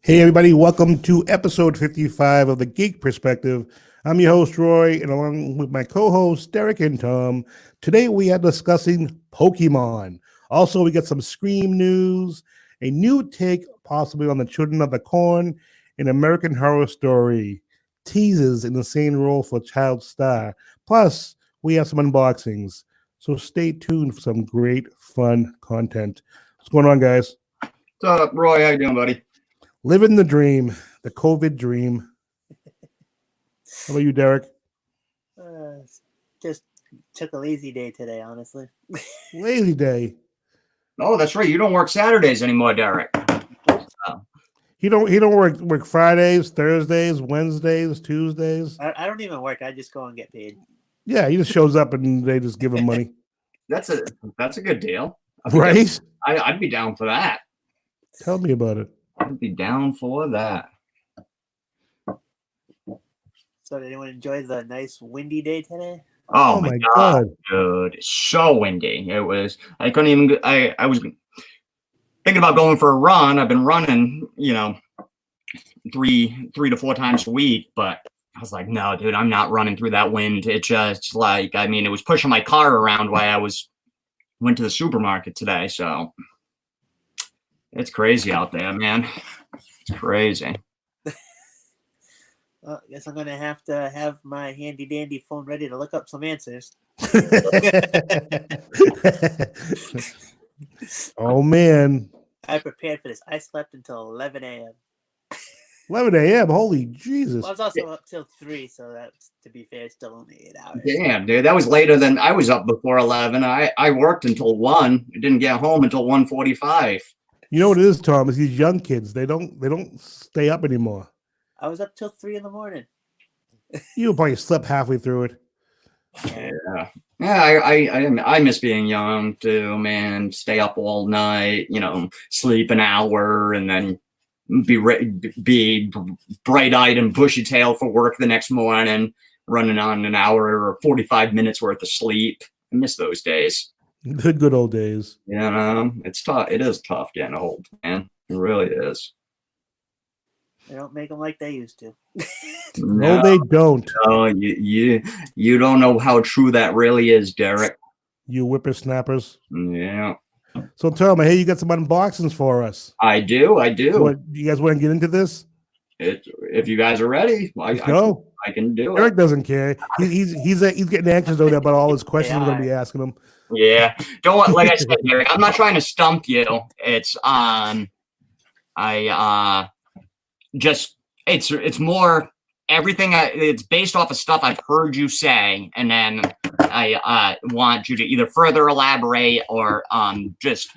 Hey, everybody, welcome to episode 55 of The Geek Perspective. I'm your host, Roy, and along with my co hosts, Derek and Tom, today we are discussing Pokemon. Also, we got some Scream news, a new take possibly on the Children of the Corn, an American Horror Story, teases an insane role for child star. Plus, we have some unboxings. So stay tuned for some great, fun content. What's going on, guys? What's up, Roy? How you doing, buddy? Living the dream, the COVID dream. How about you, Derek? Just took a lazy day today, honestly. Lazy day. Oh, that's right. You don't work Saturdays anymore, Derek. He don't work Fridays, Thursdays, Wednesdays, Tuesdays. I don't even work. I just go and get paid. Yeah, he just shows up and they just give him money. That's a good deal. Right? I'd be down for that. Tell me about it. I'd be down for that. So did anyone enjoy the nice windy day today? Oh my God, dude. It's so windy. It was, I couldn't even, I was thinking about going for a run. I've been running, three to four times a week, but I was like, no, dude, I'm not running through that wind. It just it was pushing my car around while I went to the supermarket today. So it's crazy out there, man. It's crazy. Well, I guess I'm going to have my handy dandy phone ready to look up some answers. Oh, man. I prepared for this. I slept until 11 a.m. 11 a.m. Holy Jesus. Well, I was also up till 3, so that's, to be fair, still only 8 hours. Damn, dude, that was later than I was up before 11. I worked until 1. I didn't get home until 1:45. You know what it is, Tom? Is these young kids. They don't stay up anymore. I was up till 3 in the morning. You probably slept halfway through it. Yeah. I miss being young too, man. Stay up all night, sleep an hour, and then be bright-eyed and bushy-tailed for work the next morning, running on an hour or 45 minutes worth of sleep. I miss those days. Good old days. It's tough. It is tough getting old, man. It really is. They don't make them like they used to. No, they don't. No, you don't know how true that really is, Derek. You whippersnappers. Yeah. So, Tom, I hear you got some unboxings for us. I do. What, you guys want to get into this? If you guys are ready, go. I can do Eric it. doesn't care. He's getting anxious over there about all his questions we're going to be asking him. Yeah. Don't want, like I said, Derek, I'm not trying to stump you. It's it's more everything. It's based off of stuff I've heard you say, and then I want you to either further elaborate or just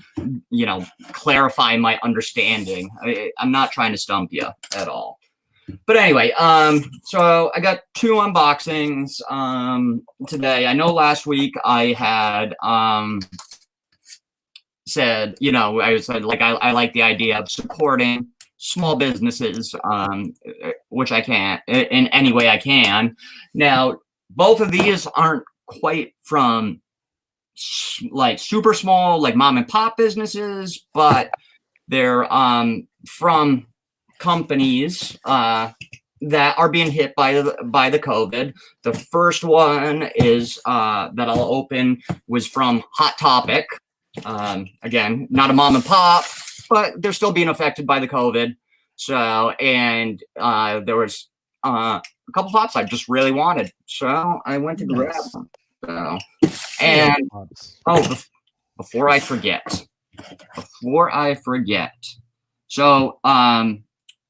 clarify my understanding. I'm not trying to stump you at all. But anyway, so I got 2 unboxings today. I know last week I had said, I said I like the idea of supporting small businesses, which I can in any way I can. Now, both of these aren't quite from like super small, like mom and pop businesses, but they're from companies that are being hit by the COVID. The first one is that I'll open was from Hot Topic. Again, not a mom and pop, but they're still being affected by the COVID. So, and there was a couple pops I just really wanted, so I went to grab them. So, and before I forget, so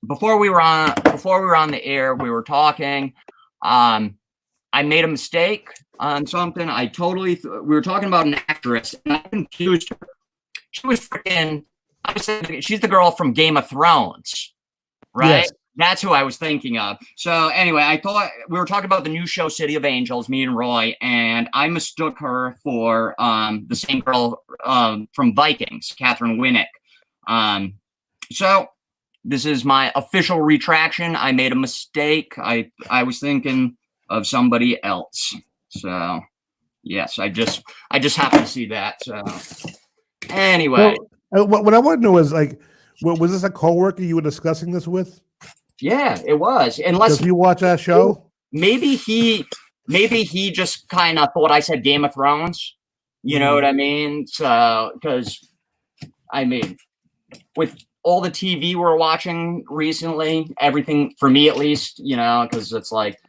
before we were on the air, we were talking. I made a mistake on something. We were talking about an actress, and I confused her. She was freaking. I said she's the girl from Game of Thrones, right? Yes. That's who I was thinking of. So anyway, I thought we were talking about the new show City of Angels, me and Roy, and I mistook her for the same girl from Vikings, Catherine Winnick. So this is my official retraction. I made a mistake. I was thinking of somebody else. So yes, I just happened to see that. So anyway. Well, what I want to know is, like, Was this a coworker you were discussing this with? Yeah, it was. Does he watch our show? Maybe he just kind of thought I said Game of Thrones. You know what I mean? So, because I mean, with all the TV we're watching recently, everything for me at least, you know, because it's like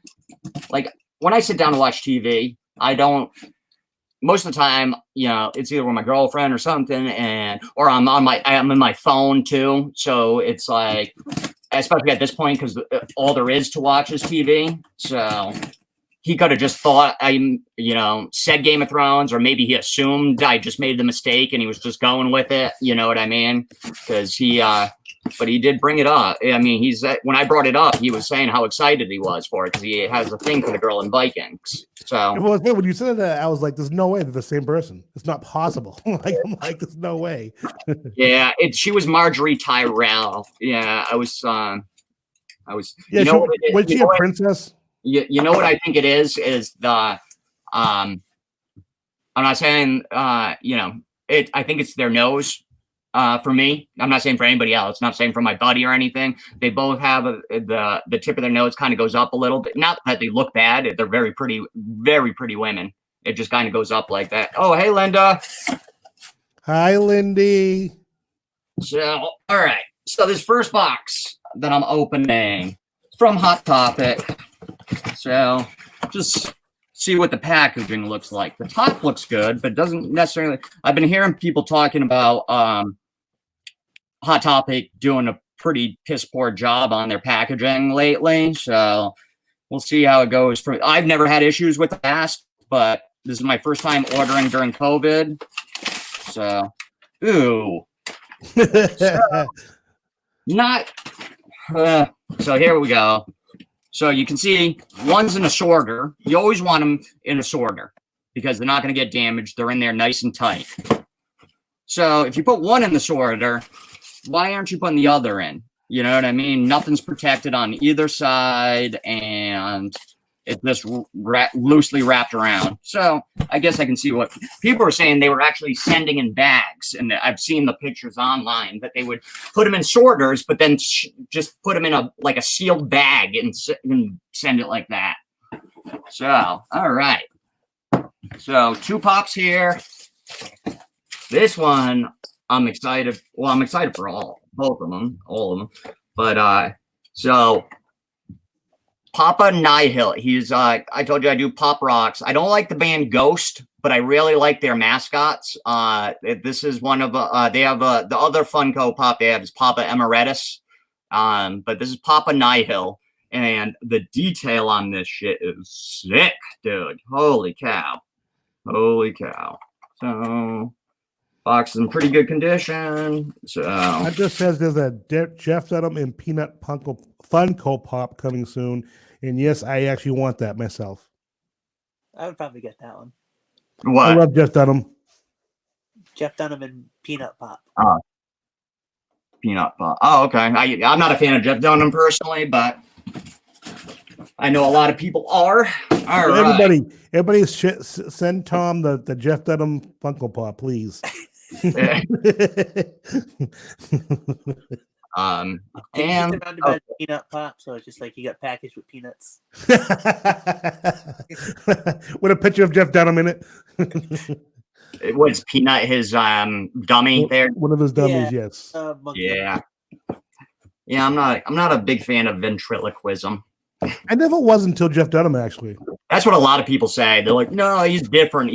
when I sit down to watch TV, I don't. Most of the time, you know, it's either with my girlfriend or something, or I'm in my phone too. So it's like, especially at this point, because all there is to watch is TV. So he could have just thought said Game of Thrones, or maybe he assumed I just made the mistake and he was just going with it. You know what I mean? Because but he did bring it up. I mean, when I brought it up, he was saying how excited he was for it because he has a thing for the girl in Vikings. So Well, when you said that, I was like, "There's no way they're the same person. It's not possible." I'm like, "There's no way." Yeah, she was Marjorie Tyrell. Yeah, I was. Yeah, was she a princess? You know what I think it is the I'm not saying I think it's their nose. For me, I'm not saying for anybody else. Not saying for my buddy or anything. They both have the tip of their nose kind of goes up a little bit. Not that they look bad. They're very pretty women. It just kind of goes up like that. Oh, hey, Linda. Hi, Lindy. So, all right. So this first box that I'm opening is from Hot Topic. So just see what the packaging looks like. The top looks good, but doesn't necessarily. I've been hearing people talking about Hot Topic doing a pretty piss poor job on their packaging lately. So we'll see how it goes. I've never had issues with the past, but this is my first time ordering during COVID. So, ooh. So here we go. So you can see one's in a sorter. You always want them in a sorter because they're not going to get damaged. They're in there nice and tight. So if you put one in the sorter, why aren't you putting the other in? You know what I mean? Nothing's protected on either side, and it's just loosely wrapped around. So I guess I can see what people were saying. They were actually sending in bags, and I've seen the pictures online that they would put them in sorters, but then just put them in a sealed bag and send it like that. So, all right. So 2 pops here. This one I'm excited. Well, I'm excited for all of them. But so Papa Nihil. He's I told you I do pop rocks. I don't like the band Ghost, but I really like their mascots. This is one of they have the other Funko Pop they have is Papa Emeritus. But this is Papa Nihil, and the detail on this shit is sick, dude. Holy cow. So box is in pretty good condition. So it just says there's a Jeff Dunham and Peanut Funko Pop coming soon. And yes, I actually want that myself. I would probably get that one. What? I love Jeff Dunham. Jeff Dunham and Peanut Pop. Peanut Pop. Oh, okay. I'm not a fan of Jeff Dunham personally, but I know a lot of people are. All right. Everybody send Tom the Jeff Dunham Funko Pop, please. And surrounded by peanut pop, so it's just like he got packaged with peanuts. With a picture of Jeff Dunham in it. It was Peanut, his dummy there. One of his dummies, yes. Yeah. I'm not a big fan of ventriloquism. I never was until Jeff Dunham, actually. That's what a lot of people say. They're like, no, he's different.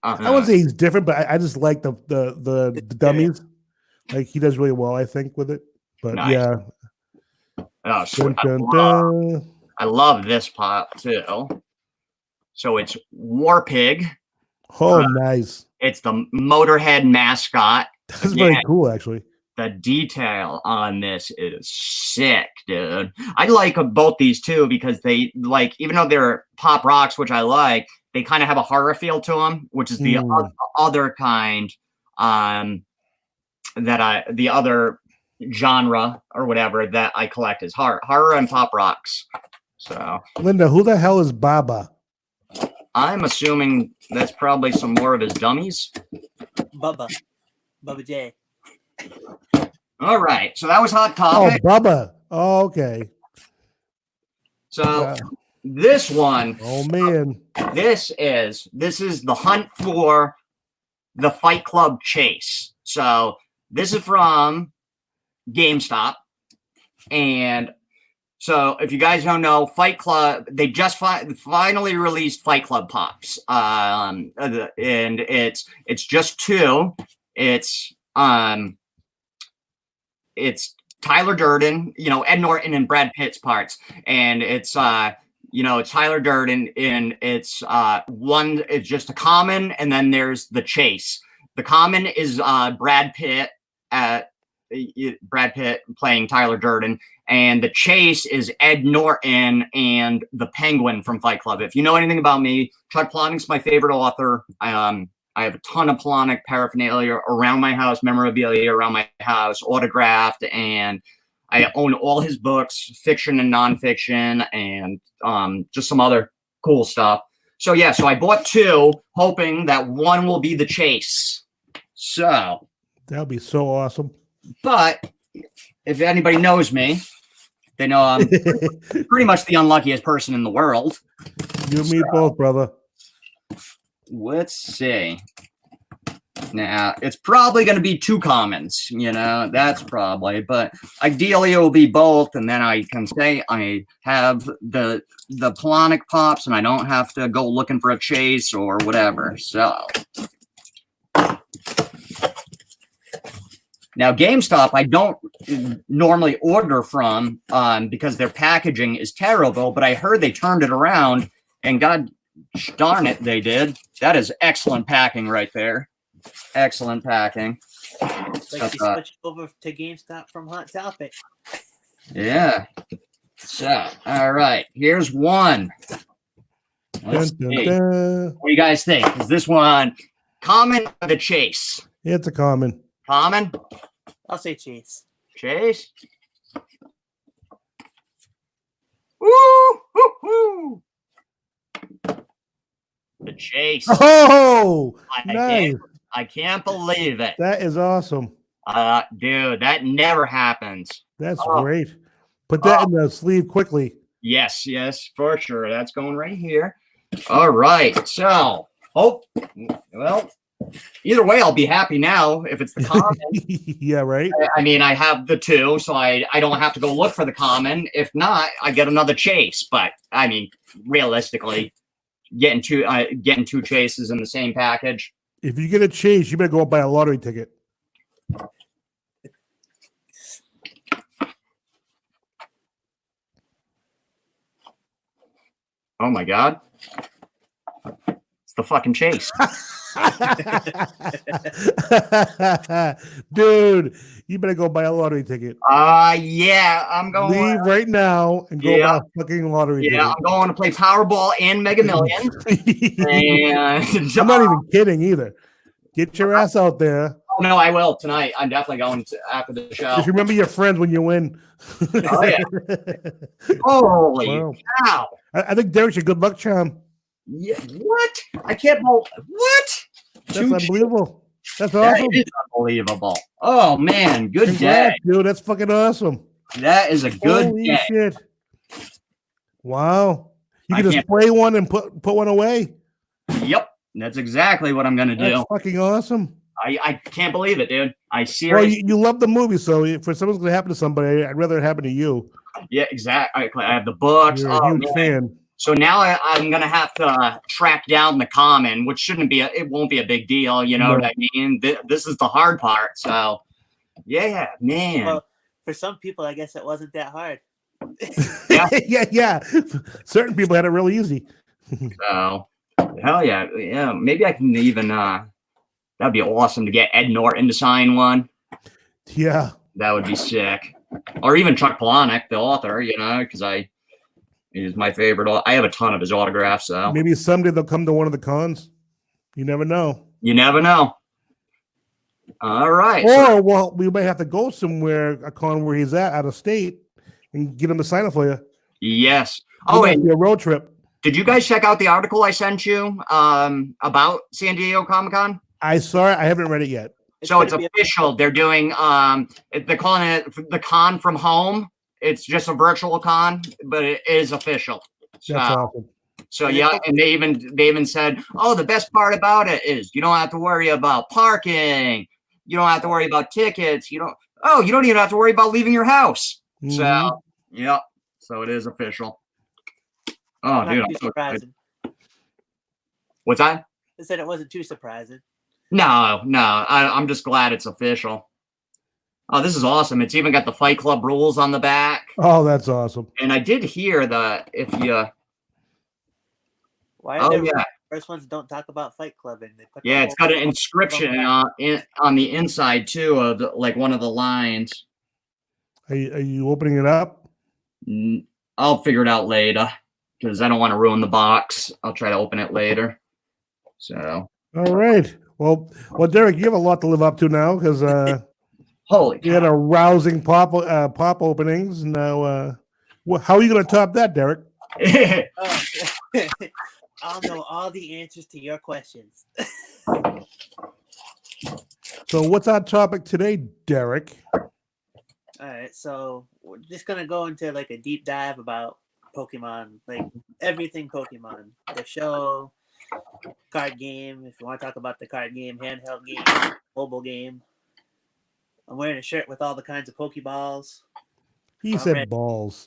I wouldn't say he's different, but I just like the dummies. Like he does really well, I think, with it. But nice. Yeah. Oh, sweet. I love this pop too. So it's War Pig. Oh, nice. It's the Motorhead mascot. That's very cool, actually. The detail on this is sick, dude. I like both these two because they even though they're pop rocks, which I like, they kind of have a horror feel to them, which is the other kind the other genre or whatever that I collect is horror and pop rocks. So Linda, who the hell is Baba? I'm assuming that's probably some more of his dummies. Bubba J. All right. So that was Hot Oh, Topic. Bubba. Oh, okay. So this one, Oh man. this is the hunt for the Fight Club chase. So this is from GameStop. And so if you guys don't know, Fight Club, they just finally released Fight Club Pops. And it's just two. It's Tyler Durden, Ed Norton and Brad Pitt's parts. And it's it's Tyler Durden, and it's it's just a common, and then there's the chase. The common is Brad Pitt playing Tyler Durden, and the chase is Ed Norton and the Penguin from Fight Club. If you know anything about me, Chuck Palahniuk's my favorite author. I have a ton of Palahniuk paraphernalia around my house, memorabilia around my house, autographed, and I own all his books, fiction and nonfiction, and just some other cool stuff. So yeah, so I bought two, hoping that one will be the chase. So that'd be so awesome. But if anybody knows me, they know I'm pretty much the unluckiest person in the world. You and me both, brother. Let's see. Now, it's probably going to be two commons, that's probably, but ideally it will be both, and then I can say I have the Palahniuk Pops, and I don't have to go looking for a chase or whatever, so. Now, GameStop, I don't normally order from because their packaging is terrible, but I heard they turned it around, and God darn it, they did. That is excellent packing right there. Excellent packing. It's like you switched over to GameStop from Hot Topic. Yeah. So, all right. Here's one. Let's see. What do you guys think? Is this one common or the chase? It's a common. Common? I'll say chase. Chase? Woo! Woo! Woo! The chase. Oh, nice. I can't believe it. That is awesome. Dude, that never happens. That's great. Put that in the sleeve quickly. Yes, for sure. That's going right here. All right. So, well, either way, I'll be happy now if it's the common. Yeah, right. I mean, I have the two, so I don't have to go look for the common. If not, I get another chase. But I mean, realistically, getting two chases in the same package. If you get a chase, you better go buy a lottery ticket. Oh my God. It's the fucking chase. Dude, you better go buy a lottery ticket. Yeah, I'm going. Leave right now and go buy a fucking lottery ticket. Yeah, I'm going to play Powerball and Mega Millions. And I'm not even kidding either. Get your ass out there. Oh, no, I will tonight. I'm definitely going to after the show. Just remember your friends when you win. Oh, yeah. Holy cow. I think Derek's a good luck charm. Yeah, what? I can't believe what? That's unbelievable. That's That awesome. is unbelievable. Oh man, good Congrats, day, dude. That's fucking awesome. That is a good Holy day. shit. Wow. You can just play one and put one away. Yep, that's exactly what I'm gonna do. That's fucking awesome. I can't believe it, dude. I seriously. Well, you love the movie, so for something's gonna happen to somebody, I'd rather it happen to you. Yeah, exactly. I have the books. You're a huge fan. So now I'm gonna have to track down the common, which it won't be a big deal. You know what I mean? This is the hard part. So, yeah, man. Well, for some people, I guess it wasn't that hard. yeah. Certain people had it really easy. So, hell yeah. Maybe I can even. That'd be awesome to get Ed Norton to sign one. Yeah, that would be sick. Or even Chuck Palahniuk, the author. Because he's my favorite. I have a ton of his autographs. So maybe someday they'll come to one of the cons. You never know. You never know. All right. Or well, we may have to go somewhere, a con where he's at, out of state, and get him to sign it for you. Yes. It be a road trip. Did you guys check out the article I sent you about San Diego Comic-Con? I saw it. I haven't read it yet. So it's gonna be official. They're doing they're calling it the con from home. It's just a virtual con, but it is official. That's So, awesome. so And yeah, it's- and they even said, oh, the best part about it is you don't have to worry about parking. You don't have to worry about tickets. You don't even have to worry about leaving your house. Mhm. So, yep. So it is official. Oh, not dude, I'm too so excited. surprising. What's that? I said it wasn't too surprising. No. I'm just glad it's official. Oh, this is awesome. It's even got the Fight Club rules on the back. Oh, that's awesome. And I did hear that if you, Why are there yeah, first ones don't talk about Fight Club and they put the yeah, it's got whole- an inscription on the inside too of like one of the lines. Are you opening it up? I'll figure it out later because I don't want to ruin the box. I'll try to open it later. So, All right. Well, Derek, you have a lot to live up to now because holy you had cow. a rousing pop openings. Now, how are you going to top that, Derek? Oh. I'll know all the answers to your questions. So, what's our topic today, Derek? All right, so we're just gonna go into like a deep dive about Pokemon, like everything Pokemon, the show, card game. If you want to talk about the card game, handheld game, mobile game. I'm wearing a shirt with all the kinds of Pokeballs. He I'm said ready. balls.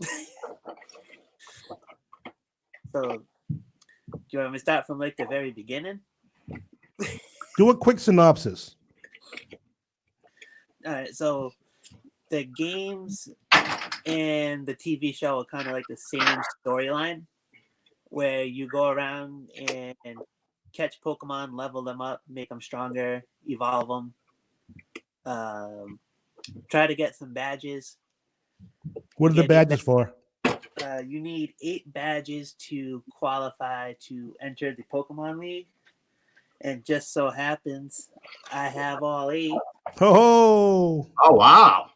So, do you want me to start from like the very beginning? Do a quick synopsis. All right, so the games and the TV show are kind of like the same storyline, where you go around and catch Pokemon, level them up, make them stronger, evolve them, try to get some badges. What are the Yeah, badges for? You need 8 badges to qualify to enter the Pokemon League, and just so happens I have all 8. Oh, Oh, wow.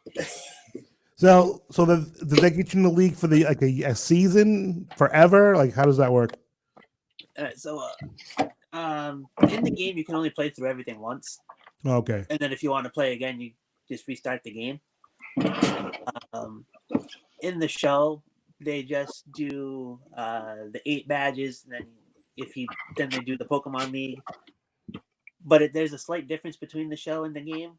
so did they get you in the league for the like a season forever? Like, how does that work? All right, so in the game you can only play through everything once, Okay. and then if you want to play again, you just restart the game. In the show, they just do the 8 badges, and then they do the Pokemon League. But there's a slight difference between the show and the game,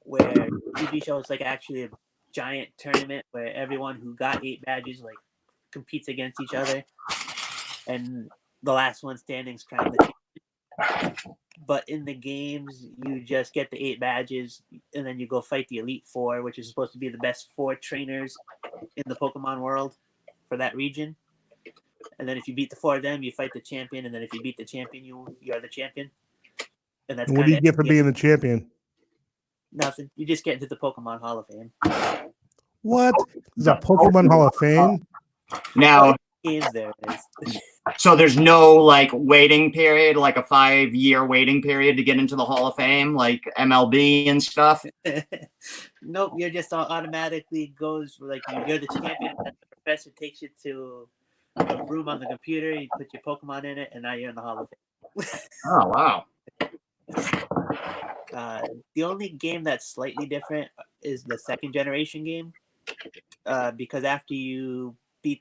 where TV show is like actually a giant tournament where everyone who got 8 badges like competes against each other, and the last one standing is crowned the champion. But in the games, you just get the 8 badges, and then you go fight the Elite Four, which is supposed to be the best 4 trainers in the Pokemon world for that region. And then if you beat the 4 of them, you fight the champion, and then if you beat the champion, you are the champion. And that's And what do you kinda get for being the champion? nothing. You just get into the Pokemon Hall of Fame. What? There's a Pokemon Hall of Fame? Now, Games there is. so there's no like waiting period, like a 5-year waiting period to get into the Hall of Fame, like MLB and stuff. Nope, you're just automatically goes like you're the champion. And the professor takes you to a room on the computer. You put your Pokemon in it, and now you're in the Hall of Fame. Oh, wow. The only game that's slightly different is the second generation game, because after you beat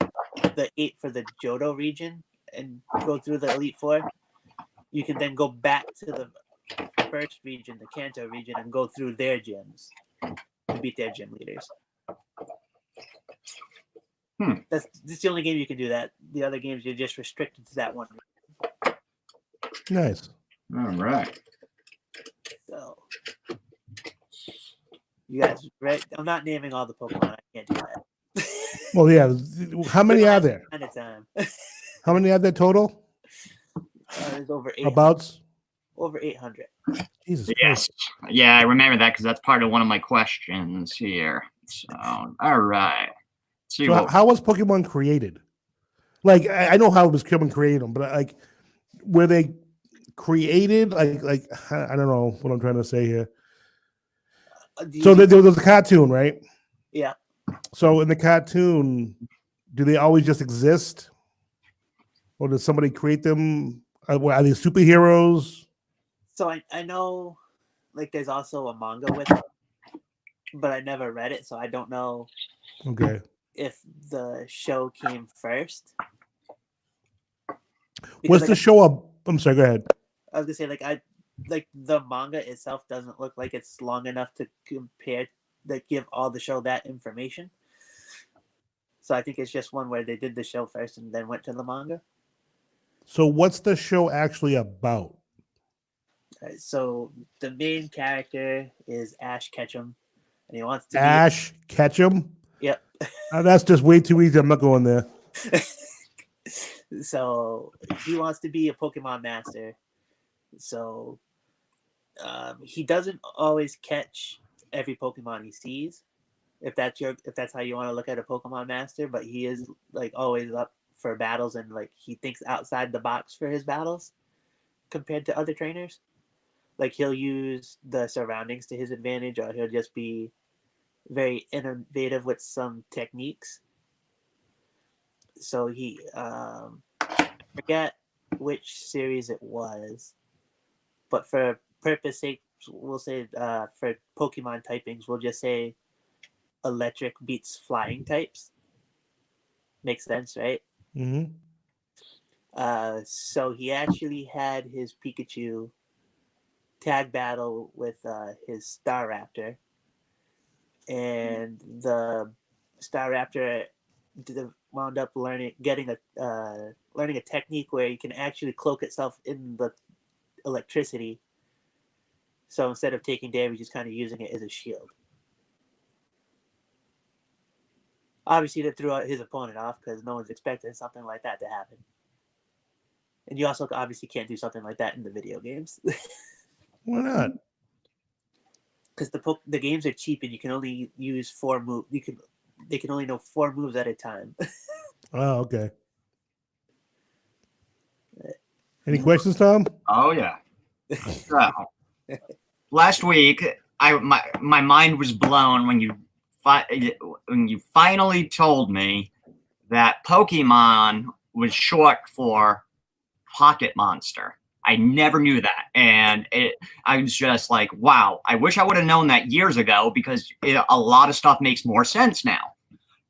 the 8 for the Johto region and go through the Elite Four, you can then go back to the first region, the Kanto region, and go through their gyms to beat their gym leaders. That's the only game you can do that. The other games you're just restricted to that one. Nice. All right. So you guys, right? I'm not naming all the Pokemon. I can't do that. Well, yeah. How many are there? Kind of time. How many are there total? There's over 800. Abouts? Over 800. Jesus Yes. Christ. Yeah, I remember that because that's part of one of my questions here. So, all right. Let's see So what- how was Pokemon created? Like, I know how it was Pokemon created them, but like, were they created? Like I don't know what I'm trying to say here. So there was a cartoon, right? Yeah. So in the cartoon, do they always just exist, or does somebody create them? Are they superheroes? So I know like there's also a manga with it, but I never read it, so I don't know Okay. if the show came first. Was Because the show a? I'm sorry. Go ahead. I was gonna say like the manga itself doesn't look like it's long enough to compare that give all the show that information. So I think it's just one where they did the show first and then went to the manga. So what's the show actually about? Right, so the main character is Ash Ketchum, and he wants to Ash Ketchum. be. Yep. That's just way too easy. I'm not going there. So he wants to be a Pokemon master. So he doesn't always catch every Pokemon he sees. If that's how you want to look at a Pokemon master, but he is like always up for battles and like he thinks outside the box for his battles compared to other trainers. Like he'll use the surroundings to his advantage, or he'll just be very innovative with some techniques. So he forget which series it was, but for purpose sake, we'll say for Pokemon typings, we'll just say electric beats flying types. Makes sense, right? Mm-hmm. So he actually had his Pikachu tag battle with his Staraptor, and the Staraptor wound up learning a technique where you can actually cloak itself in the electricity. So instead of taking damage, he's kind of using it as a shield. Obviously, that threw his opponent off because no one's expecting something like that to happen. And you also obviously can't do something like that in the video games. Why not? Because the games are cheap and you can only use 4 moves. They can only know 4 moves at a time. Oh, okay. Any questions, Tom? Oh yeah. So, last week, my mind was blown when you finally told me that Pokemon was short for Pocket Monster. I never knew that, and I was just like, wow. I wish I would have known that years ago because a lot of stuff makes more sense now.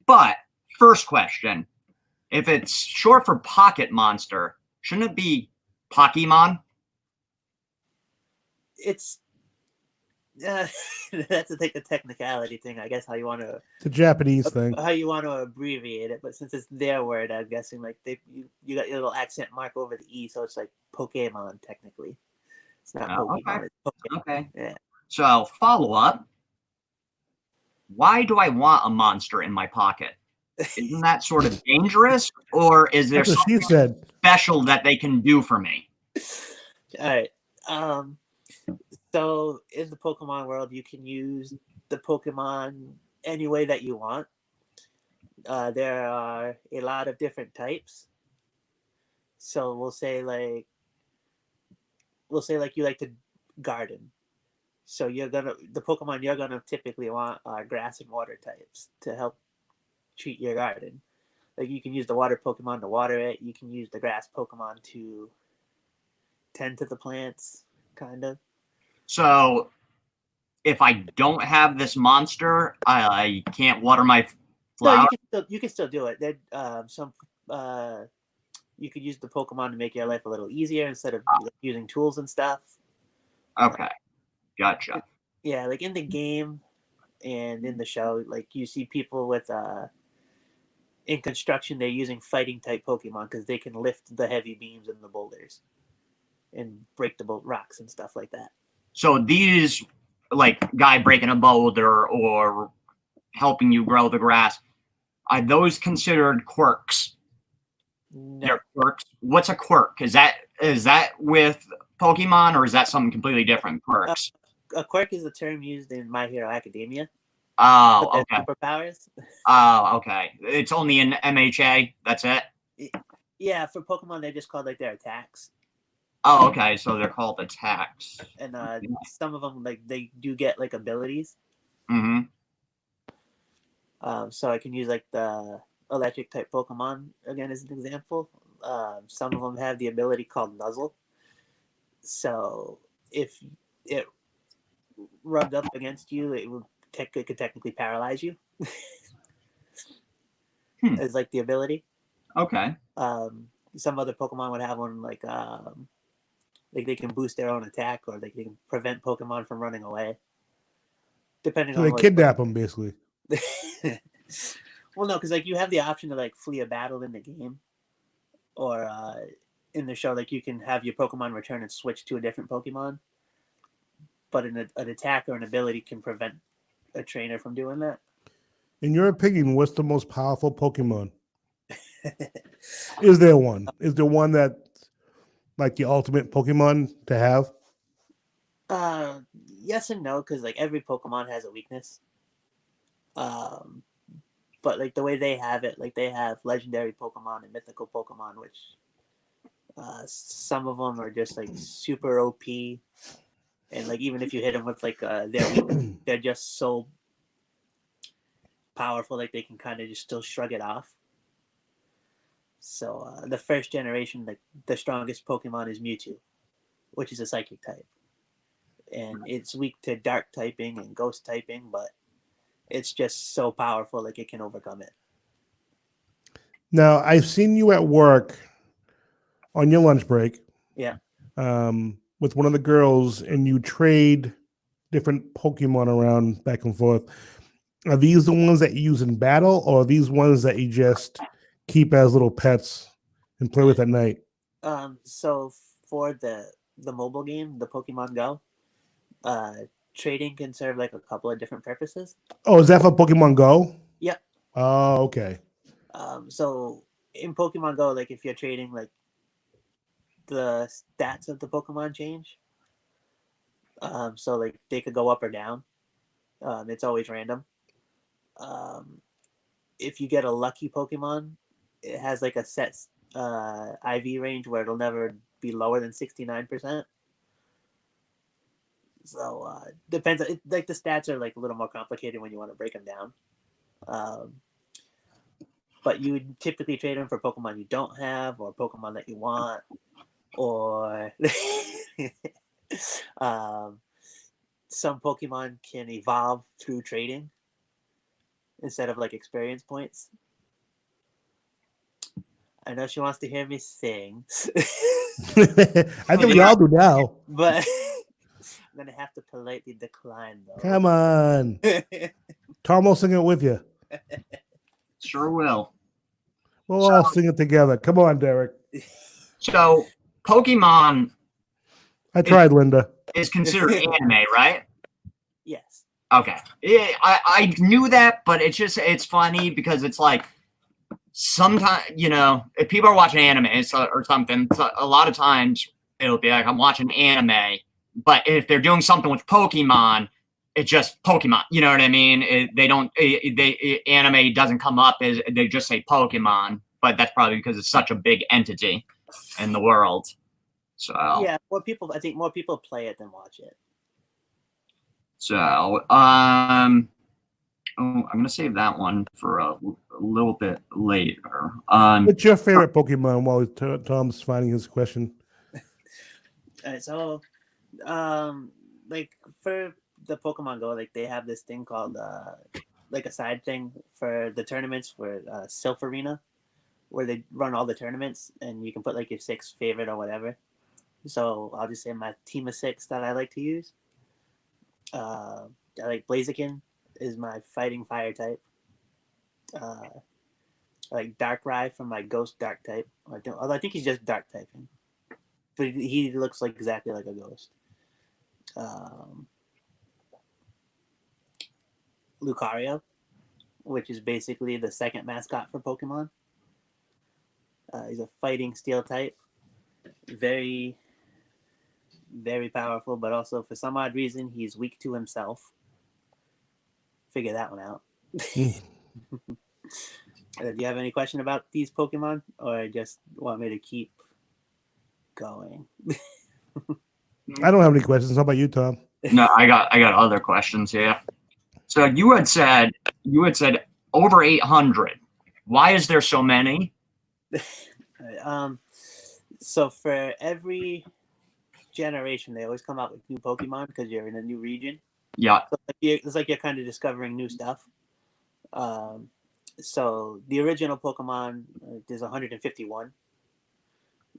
But first question: if it's short for Pocket Monster, shouldn't it be Pokemon? It's that's like a technicality thing, I guess. How you want to It's a Japanese thing. abbreviate it, but since it's their word, I'm guessing like you got your little accent mark over the e, so it's like Pokemon technically. It's not Pokemon. Okay. It's Pokemon. Okay. Yeah. So follow up. Why do I want a monster in my pocket? Isn't that sort of dangerous, or is there That's what she something said. special that they can do for me? All right. So in the Pokemon world, you can use the Pokemon any way that you want. There are a lot of different types. So we'll say like you like to garden. So the Pokemon you're gonna typically want are grass and water types to help treat your garden. Like you can use the water Pokemon to water it. You can use the grass Pokemon to tend to the plants, kind of. So if I don't have this monster, I can't water my No, flower. you can still do it. There, you could use the Pokemon to make your life a little easier instead of using tools and stuff. Okay, gotcha. Yeah, like in the game and in the show, like you see people with in construction, they're using fighting type Pokemon because they can lift the heavy beams and the boulders and break the rocks and stuff like that. So these, like guy breaking a boulder or helping you grow the grass, are those considered quirks? No, They're quirks. What's a quirk? Is that with Pokemon, or is that something completely different? Quirks. a quirk is a term used in My Hero Academia. Oh, But okay. superpowers. Oh, okay. It's only in MHA. That's it. Yeah, for Pokemon, they're just called like their attacks. Oh, okay. So they're called attacks. And some of them like they do get like abilities. Mm-hmm. So I can use like the electric type Pokemon again as an example. Some of them have the ability called Nuzzle. So if it rubbed up against you, it could technically paralyze you. Is like the ability. Okay. Some other Pokemon would have one like they can boost their own attack, or they can prevent Pokemon from running away. Depending So on they kidnap them, basically. Well, no, because like you have the option to like flee a battle in the game, or in the show, like you can have your Pokemon return and switch to a different Pokemon. But an attack or an ability can prevent a trainer from doing that. In your opinion, what's the most powerful Pokemon? Is there one? Is there one that like the ultimate Pokemon to have? Yes and no, because like every Pokemon has a weakness. But like the way they have it, like they have legendary Pokemon and mythical Pokemon, which some of them are just like super OP, and like even if you hit them with like they're just so powerful, like they can kind of just still shrug it off. So the first generation, like the strongest Pokemon is Mewtwo, which is a psychic type, and it's weak to dark typing and ghost typing, but it's just so powerful, like it can overcome it. Now, I've seen you at work on your lunch break. Yeah. With one of the girls, and you trade different Pokemon around back and forth. Are these the ones that you use in battle, or are these ones that you just keep as little pets and play with at night? So for the mobile game, the Pokemon Go, trading can serve like a couple of different purposes. Oh, is that for Pokemon Go? Yep. Oh, okay. So in Pokemon Go, like if you're trading, like the stats of the Pokemon change. So like they could go up or down. It's always random. If you get a lucky Pokemon, it has like a set IV range where it'll never be lower than 69%. So depends. Like the stats are like a little more complicated when you want to break them down. But you would typically trade them for Pokemon you don't have, or Pokemon that you want, or some Pokemon can evolve through trading instead of like experience points. I know she wants to hear me sing. I think we all do now. But I'm gonna have to politely decline though. Come on. Tom will sing it with you. Sure will. We'll all sing it together. Come on, Derek. So Pokemon I tried, Linda. is considered anime, right? Yes. Okay. Yeah, I knew that, but it's funny because it's like sometimes, if people are watching anime or something, a lot of times it'll be like I'm watching anime, but if they're doing something with Pokemon, it's just Pokemon. You know what I mean? Anime doesn't come up as they just say Pokemon, but that's probably because it's such a big entity in the world. So yeah, I think more people play it than watch it. So I'm gonna save that one for a little bit later. What's your favorite Pokemon while Tom's finding his question? So, like for the Pokemon Go, like they have this thing called like a side thing for the tournaments for Silph Arena, where they run all the tournaments, and you can put like your 6 favorite or whatever. So I'll just say my team of 6 that I like to use. I like Blaziken is my fighting fire type. I like Darkrai from my ghost dark type. Although I think he's just dark typing, but he looks like exactly like a ghost. Lucario, which is basically the second mascot for Pokemon. He's a fighting steel type. Very, very powerful, but also for some odd reason, he's weak to himself. Figure that one out. Do you have any question about these Pokemon, or just want me to keep going? I don't have any questions. How about you, Tom? No, I got other questions here. So you had said over 800. Why is there so many? So for every generation, they always come out with new Pokemon because you're in a new region. Yeah. So it's like you're kind of discovering new stuff. So the original Pokemon, there's 151.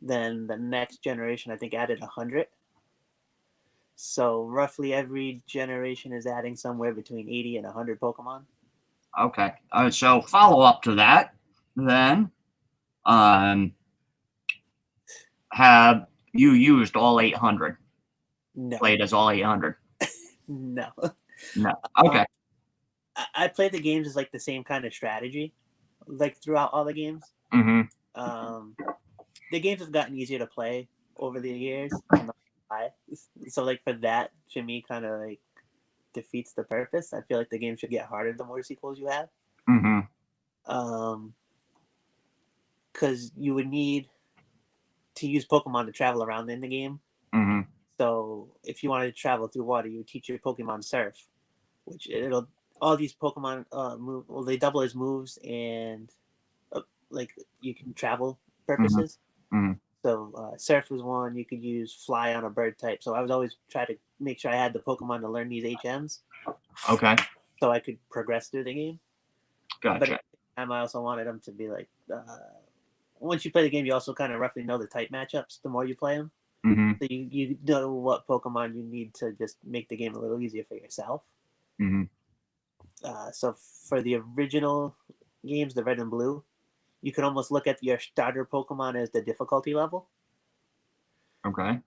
Then the next generation, I think, added 100. So roughly every generation is adding somewhere between 80 and 100 Pokemon. Okay. So follow up to that, then, have you used all 800? No, Played as all 800? no. No. Okay. I play the games as like the same kind of strategy, like throughout all the games. Mm-hmm. The games have gotten easier to play over the years. I'm not gonna lie. So like for that, to me, kind of like defeats the purpose. I feel like the game should get harder the more sequels you have. Mm-hmm. Because you would need to use Pokemon to travel around in the game. Mm-hmm. So if you wanted to travel through water, you would teach your Pokemon Surf, which it'll all these Pokemon move. Well, they double as moves and like you can travel purposes. Mm-hmm. So Surf was one. You could use Fly on a bird type. So I was always try to make sure I had the Pokemon to learn these HMs, Okay. so I could progress through the game. But Gotcha. at the same time, I also wanted them to be like. Once you play the game, you also kind of roughly know the type matchups. The more you play them, Mm-hmm. so you know what Pokemon you need to just make the game a little easier for yourself. Mm-hmm. So for the original games, the Red and Blue, you can almost look at your starter Pokemon as the difficulty level. Okay.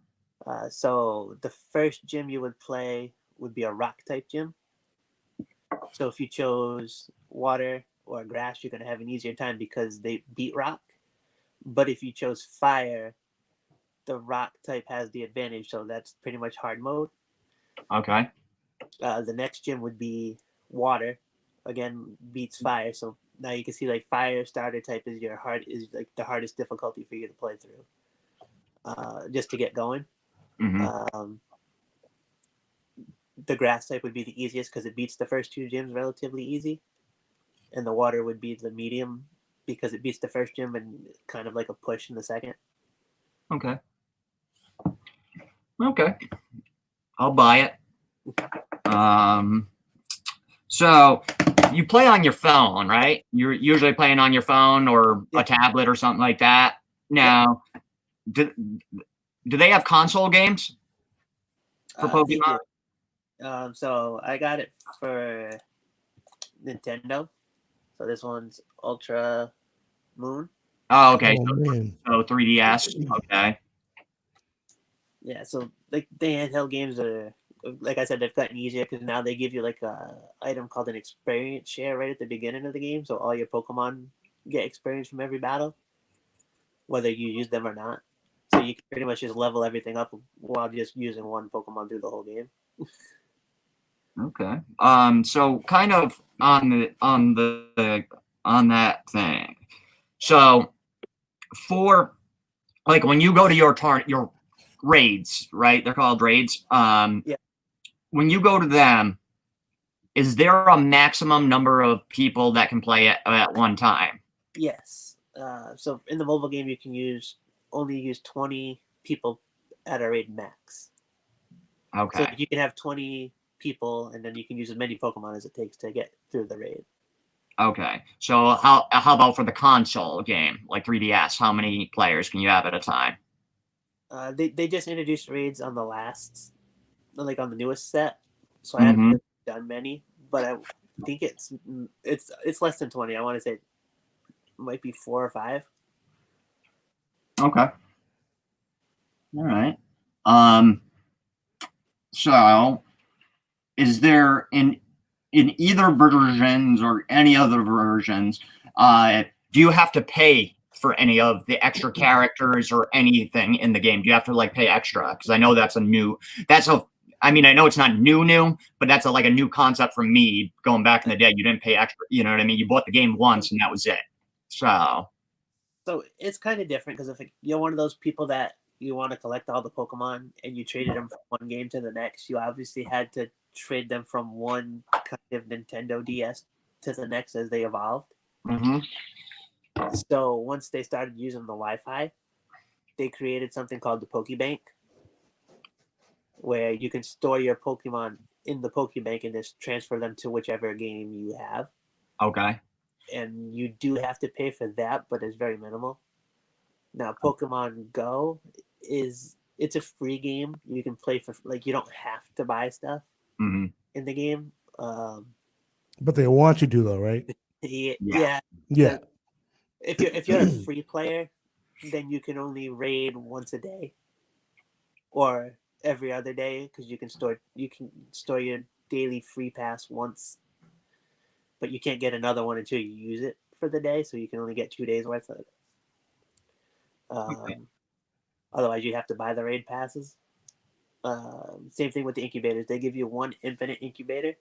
So the first gym you would play would be a rock type gym. So if you chose water or grass, you're going to have an easier time because they beat rock. But if you chose fire, the rock type has the advantage. So that's pretty much hard mode. Okay. The next gym would be water. Again, beats fire. So now you can see like fire starter type is like the hardest difficulty for you to play through, just to get going. Mm-hmm. The grass type would be the easiest because it beats the first two gyms relatively easy, and the water would be the medium because it beats the first gym and kind of like a push in the second. Okay. Okay. I'll buy it. So you play on your phone, right? You're usually playing on your phone or a tablet or something like that. Now, do they have console games for Pokemon? So I got it for Nintendo. So this one's Ultra Moon. Oh, okay. Oh, man. So 3DS. Okay. Yeah, so like the handheld games are, like I said, they've gotten easier because now they give you like a item called an experience share right at the beginning of the game. So all your Pokemon get experience from every battle, whether you use them or not. So you can pretty much just level everything up while just using one Pokemon through the whole game. Okay. So kind of on that thing. So for like when you go to your raids, right? They're called raids. Yeah. When you go to them, is there a maximum number of people that can play at one time? Yes. So in the mobile game, you can only use 20 people at a raid max. Okay. So you can have 20 people, and then you can use as many Pokemon as it takes to get through the raid. Okay. So how about for the console game, like 3DS? How many players can you have at a time? They just introduced raids on the like on the newest set, so I haven't really done many, but I think it's less than 20. I want to say it might be 4 or 5. Okay. All right. So is there in either versions or any other versions, do you have to pay for any of the extra characters or anything in the game? Do you have to like pay extra? Because I know I know it's not new, but that's like a new concept for me going back in the day. You didn't pay extra, you know what I mean? You bought the game once and that was it. So it's kind of different because if you're one of those people that you want to collect all the Pokemon and you traded them from one game to the next, you obviously had to trade them from one kind of Nintendo DS to the next as they evolved. So once they started using the Wi-Fi, they created something called the Pokebank. where you can store your Pokemon in the Pokebank and just transfer them to whichever game you have. Okay. And you do have to pay for that, but it's very minimal. Now, Pokemon Go it's a free game. You can play for you don't have to buy stuff Hmm. in the game. But they want you to, though, right? Yeah. Yeah. If you're a free player, then you can only raid once a day, or every other day, because you can store your daily free pass once, but you can't get another one until you use it for the day. So you can only get 2 days worth of it. Okay. Otherwise, you have to buy the raid passes. Same thing with the incubators. They give you one infinite incubator,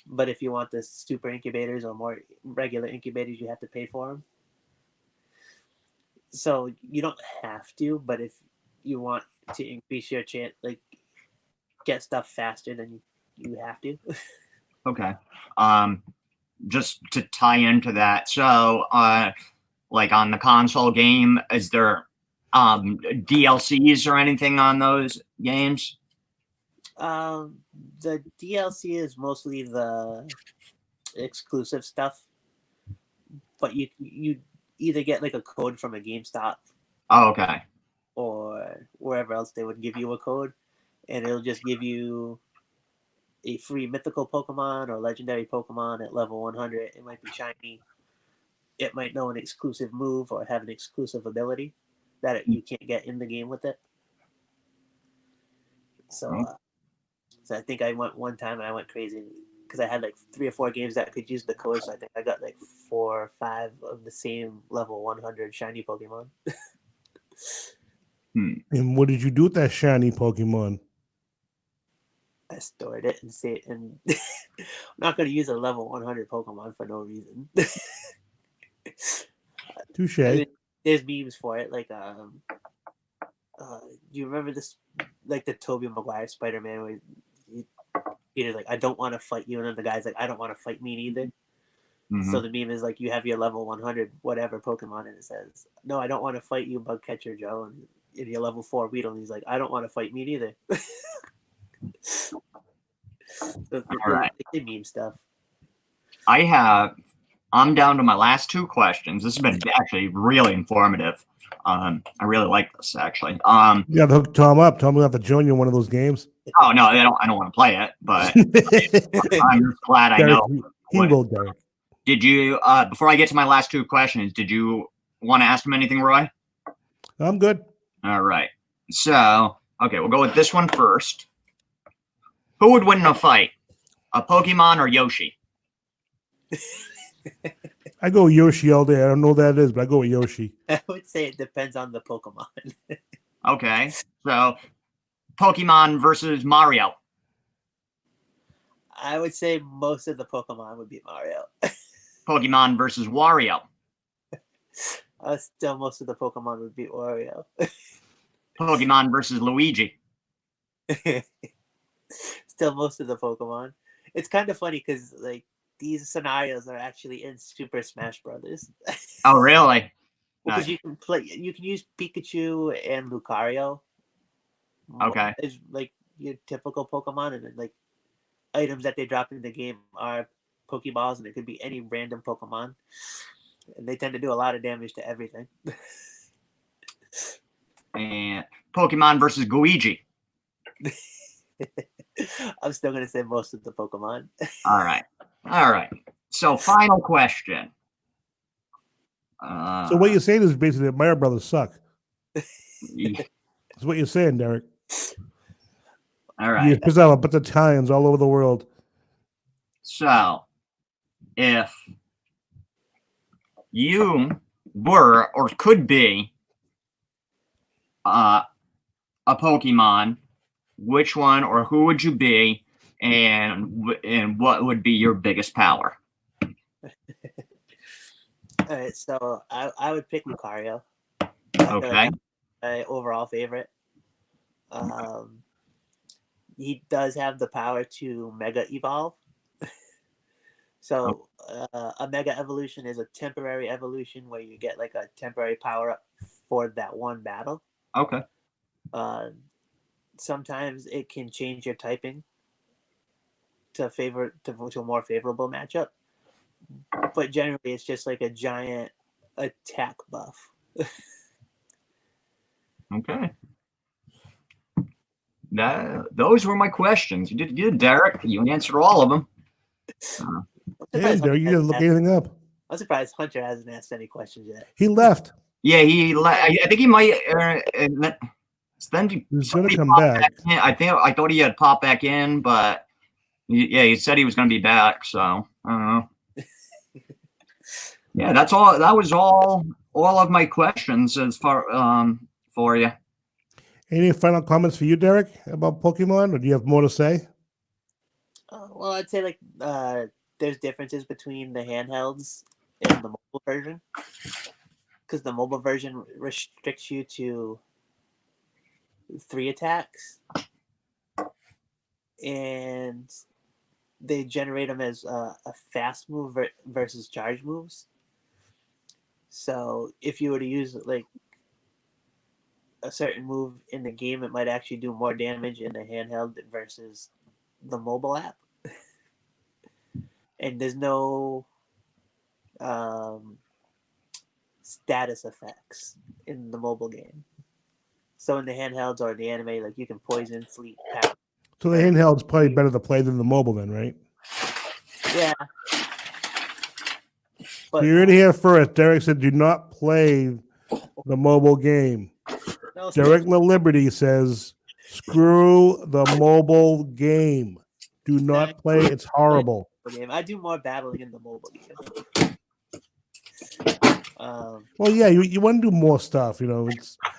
but if you want the super incubators or more regular incubators, you have to pay for them. So you don't have to, but if you want to increase your chance, get stuff faster, then you have to. Okay. Just to tie into that, so like on the console game, is there DLCs or anything on those games? The DLC is mostly the exclusive stuff, but you either get like a code from a GameStop Oh, okay. or wherever else they would give you a code, and it'll just give you a free mythical Pokemon or legendary Pokemon at level 100. It might be shiny. It might know an exclusive move or have an exclusive ability that you can't get in the game with it. So, so I think I went one time and I went crazy because I had like 3 or 4 games that could use the code. So I think I got like 4 or 5 of the same level 100 shiny Pokemon. And what did you do with that shiny Pokemon? I stored it and saved, and I'm not going to use a level 100 Pokemon for no reason. Touche. I mean, there's memes for it, do you remember this, like the Tobey Maguire Spider-Man, where Peter's like, I don't want to fight you, and then the guy's like, I don't want to fight me either. Mhm. So the meme is like, you have your level 100 whatever Pokemon, and it says, no, I don't want to fight you, Bug Catcher Joe, and your level 4 Weedle, and he's like, I don't want to fight me neither. So All right. they meme stuff. I'm down to my last 2 questions. This has been actually really informative. I really like this actually. You got to hook Tom up. Tom will have to join you in one of those games. Oh no, I don't want to play it, but I'm just glad I Derek, know. he will, Derek. Did you before I get to my last 2 questions, did you want to ask him anything, Roy? I'm good. All right. So, okay, we'll go with this one first. Who would win in a fight? A Pokemon or Yoshi? I go Yoshi all day. I don't know what that is, but I go with Yoshi. I would say it depends on the Pokemon. Okay. So, Pokemon versus Mario. I would say most of the Pokemon would be Mario. Pokemon versus Wario. Still, most of the Pokemon would be Wario. Pokemon versus Luigi. Still, most of the Pokemon. It's kind of funny because like these scenarios are actually in Super Smash Brothers. Oh, really? Because you can use Pikachu and Lucario. Okay. It's like your typical Pokemon, and then like items that they drop in the game are Pokeballs, and it could be any random Pokemon, and they tend to do a lot of damage to everything. And Pokemon versus Luigi. I'm still gonna say most of the Pokemon. All right. So, final question. So what you're saying is basically that Mario Brothers suck. Yeah. That's what you're saying, Derek. All You right. piss off a bunch of Italians all over the world. So, if you were or could be a Pokemon, which one or who would you be, and what would be your biggest power? All right, so I would pick Lucario. Okay. My overall favorite. He does have the power to Mega Evolve. So a Mega Evolution is a temporary evolution where you get like a temporary power up for that one battle. Okay. sometimes it can change your typing to a more favorable matchup. But generally, it's just like a giant attack buff. Okay. Those were my questions. You did good, Derek. You answered all of them. Damn, Derek, you didn't look anything up. I'm surprised Hunter hasn't asked any questions yet. He left. Yeah, I think he might. Then He's going to come back. I thought he had popped back in, but he said he was going to be back. So I don't know. Yeah, that's all. That was all of my questions as far for you. Any final comments for you, Derek, about Pokemon, or do you have more to say? Well, I'd say like there's differences between the handhelds and the mobile version, because the mobile version restricts you to 3 attacks, and they generate them as a fast move versus charge moves. So if you were to use like a certain move in the game, it might actually do more damage in the handheld versus the mobile app. And there's no status effects in the mobile game. So in the handhelds or the anime, like you can poison, fleet, pack. So the handheld's probably better to play than the mobile then, right? Yeah. But You heard it here first. Derek said do not play the mobile game. no, Derek La Liberty says screw the mobile game. Do not play. It's horrible. game. I do more battling in the mobile game. Well, yeah, you want to do more stuff. You know,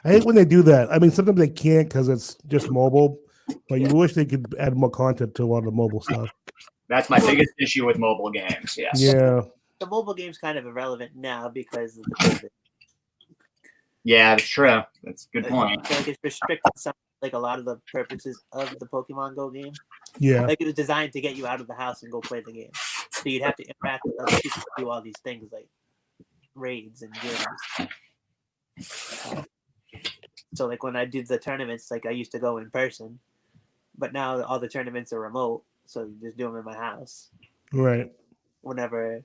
I hate when they do that. I mean, sometimes they can't because it's just mobile, but you wish they could add more content to a lot of the mobile stuff. That's my biggest issue with mobile games. Yes. Yeah. The mobile game's kind of irrelevant now because of the COVID. Yeah, that's true. That's a good point. Like it's restricted some, like a lot of the purposes of the Pokemon Go game. Yeah. Like it was designed to get you out of the house and go play the game. So you'd have to interact with other people to do all these things like raids and gyms. So like when I did the tournaments, like I used to go in person, but now all the tournaments are remote, so you just do them in my house. Right. Whenever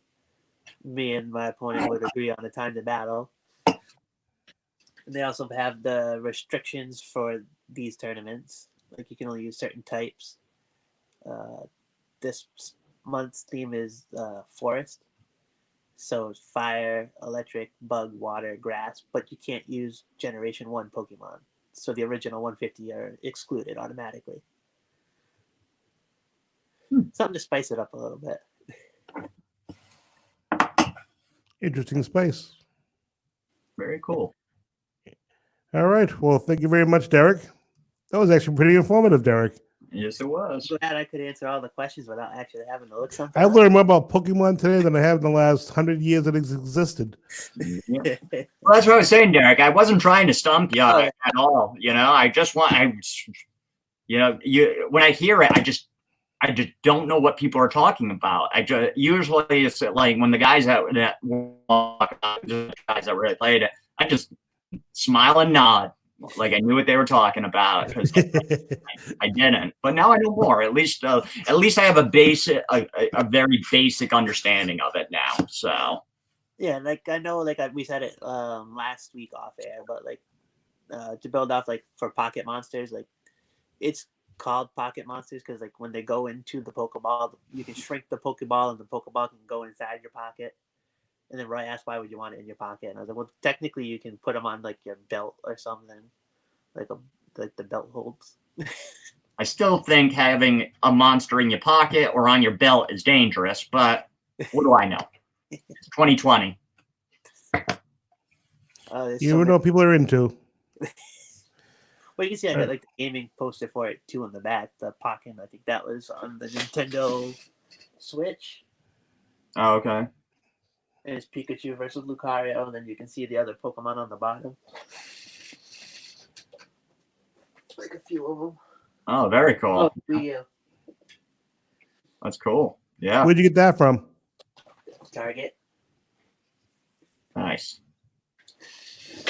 me and my opponent would agree on the time to battle. And they also have the restrictions for these tournaments. Like you can only use certain types. This month's theme is forest. So it's fire, electric, bug, water, grass, but you can't use Generation 1 Pokemon. So the original 150 are excluded automatically. Something to spice it up a little bit. Interesting space. Very cool. All right. Well, thank you very much, Derek. That was actually pretty informative, Derek. Yes, it was. I'm glad I could answer all the questions without actually having to look something I've up. learned more about Pokemon today than I have in the last 100 years that it's existed. Yeah. Well, that's what I was saying, Derek. I wasn't trying to stump you Oh, at all. You know, I just want, when I hear it, I just don't know what people are talking about. Usually it's like when the guys that walk, the guys that really played it, I just smile and nod like I knew what they were talking about because I didn't. But now I know more. At least I have a very basic understanding of it now. So yeah, like I know, like we said it last week off air, but like to build off like for Pocket Monsters, like it's called Pocket Monsters because like when they go into the Pokeball, you can shrink the Pokeball and the Pokeball can go inside your pocket. And then Roy asked, why would you want it in your pocket? And I was like, well, technically you can put them on like your belt or something, like the belt holds. I still think having a monster in your pocket or on your belt is dangerous, but what do I know? It's 2020. You never know what people are into. Well, you can see I got like the gaming poster for it too in the back. The Pocket, I think that was on the Nintendo Switch. Oh, okay. And it's Pikachu versus Lucario, and then you can see the other Pokemon on the bottom. Like a few of them. Oh, very cool. Oh, yeah. That's cool. Yeah. Where'd you get that from? Target. Nice.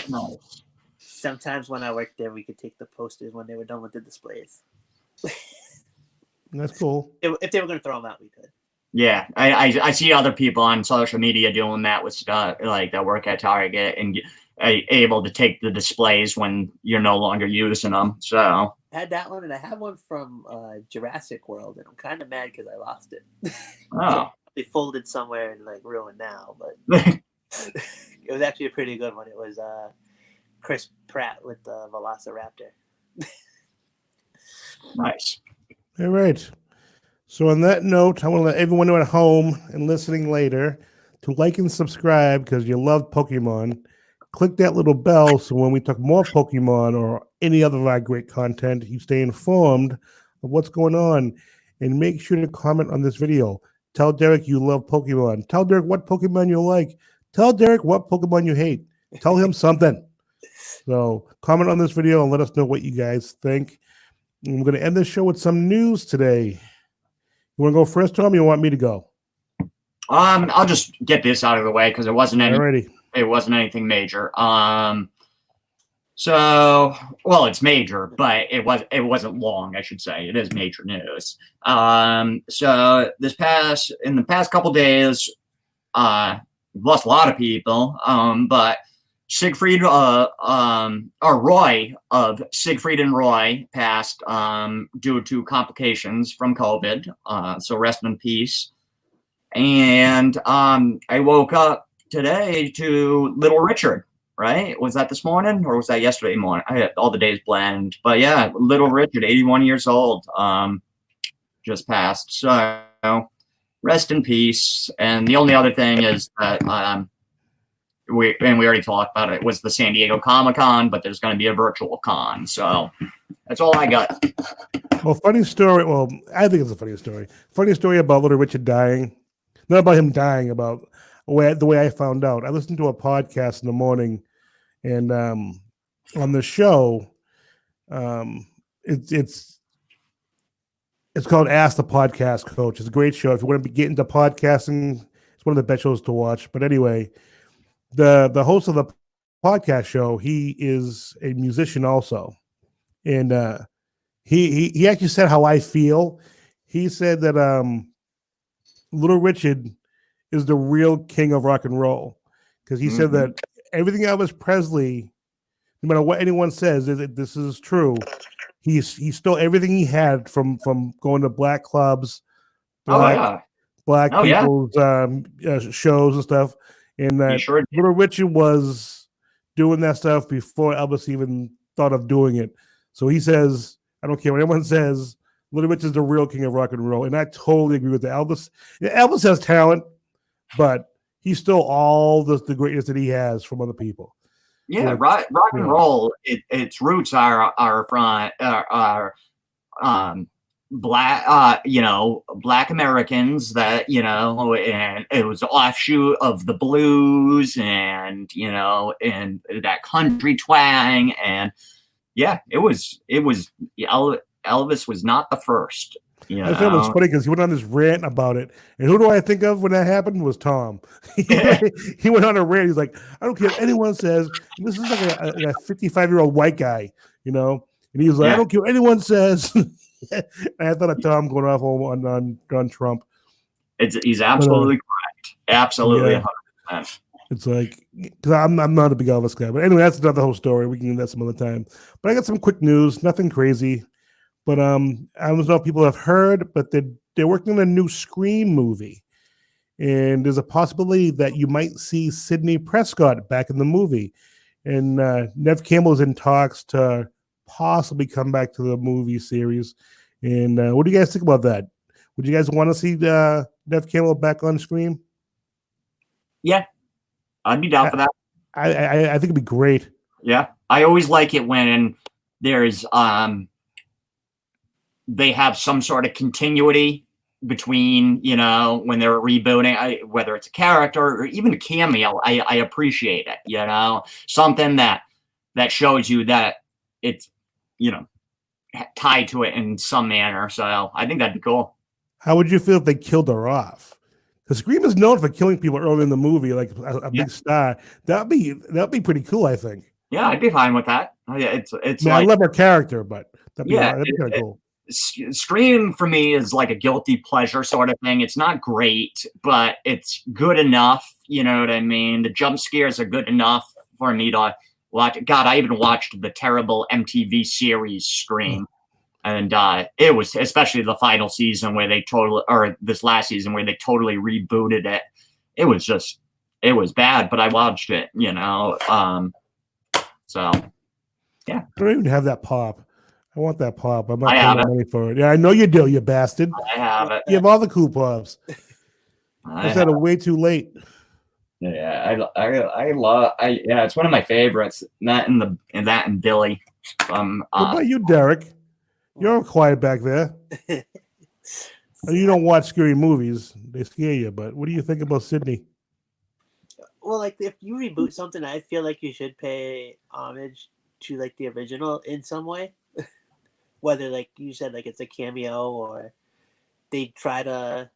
Nice. sometimes when I worked there, we could take the posters when they were done with the displays. That's cool. If they were going to throw them out, we could. Yeah, I see other people on social media doing that with stuff like that work at Target and able to take the displays when you're no longer using them. So I had that one, and I have one from Jurassic World, and I'm kind of mad because I lost it. oh, They folded somewhere and like ruined now, but it was actually a pretty good one. It was Chris Pratt with the Velociraptor. nice. All right. So on that note, I want to let everyone know at home and listening later to like and subscribe because you love Pokemon. Click that little bell so when we talk more Pokemon or any other of our great content, you stay informed of what's going on. And make sure to comment on this video. Tell Derek you love Pokemon. Tell Derek what Pokemon you like. Tell Derek what Pokemon you hate. Tell him something. So comment on this video and let us know what you guys think. And we're going to end the show with some news today. You want to go first, Tom? Or you want me to go? I'll just get this out of the way because it wasn't anything major. So, well, it's major, but it wasn't long, I should say. It is major news. So in the past couple days, lost a lot of people. But Siegfried, or Roy of Siegfried and Roy passed due to complications from COVID. So rest in peace. And I woke up today to Little Richard, right? Was that this morning or was that yesterday morning? I had all the days blend. But yeah, Little Richard, 81 years old, just passed. So rest in peace. And the only other thing is that we already talked about it, was the San Diego Comic-Con, but there's going to be a virtual con. So that's all I got. Well, funny story. Well, I think it's a funny story. Funny story about Little Richard dying. Not about him dying, about the way I found out. I listened to a podcast in the morning, and on the show, it's called Ask the Podcast Coach. It's a great show. If you want to get into podcasting, it's one of the best shows to watch. But anyway, the host of the podcast show, he is a musician also, and he actually said how I feel. He said that Little Richard is the real king of rock and roll because he said that everything Elvis Presley, no matter what anyone says, this is true. He stole everything he had from going to black clubs, black people's shows and stuff. And that Little Richard was doing that stuff before Elvis even thought of doing it. So he says, I don't care what anyone says, Little Richard is the real king of rock and roll. And I totally agree with that. Elvis has talent, but he stole all the greatness that he has from other people. Yeah, rock and roll, its roots are from black Black Americans that, and it was an offshoot of the blues and and that country twang, and yeah, Elvis was not the first. I thought it was funny because he went on this rant about it, and who do I think of when that happened? Was Tom. He went on a rant. He's like, I don't care what anyone says. And this is like a 55-year-old white guy, and he was like, I don't care what anyone says. I thought of Tom going off on Trump. He's absolutely correct. Absolutely 100%. It's like, because I'm not a big Elvis guy, but anyway, that's not the whole story. We can do that some other time. But I got some quick news, nothing crazy. But I don't know if people have heard, but they're working on a new Scream movie, and there's a possibility that you might see Sidney Prescott back in the movie. And Nev Campbell is in talks to possibly come back to the movie series. And what do you guys think about that? Would you guys want to see Nev Campbell back on Scream? Yeah, I'd be down for that. I think it'd be great. Yeah, I always like it when there's they have some sort of continuity between, when they're rebooting, whether it's a character or even a cameo. I appreciate it, something that shows you that it's, tied to it in some manner. So I think that'd be cool. How would you feel if they killed her off? Because Scream is known for killing people early in the movie, like a big star. That'd be pretty cool, I think. Yeah, I'd be fine with that. Yeah, it's I mean, I like love her character, but yeah, that'd be kind of cool. Scream for me is like a guilty pleasure sort of thing. It's not great, but it's good enough. You know what I mean? The jump scares are good enough for me to watch. God, I even watched the terrible MTV series Scream. And it was especially the final season where they totally, or this last season where they totally rebooted it. It was just, it was bad, but I watched it, you know. So yeah, I don't even have that pop. I want that pop. I'm not I paying have my it. money for it. Yeah, I know you do, you bastard. I have it. You have all the cool pops. I I said it way too late. Yeah, I love. Yeah, it's one of my favorites. That and Billy. What about you, Derek? You're quiet back there. You don't watch scary movies; they scare you. But what do you think about Sydney? Well, like if you reboot something, I feel like you should pay homage to like the original in some way. Whether like you said, like it's a cameo or they try to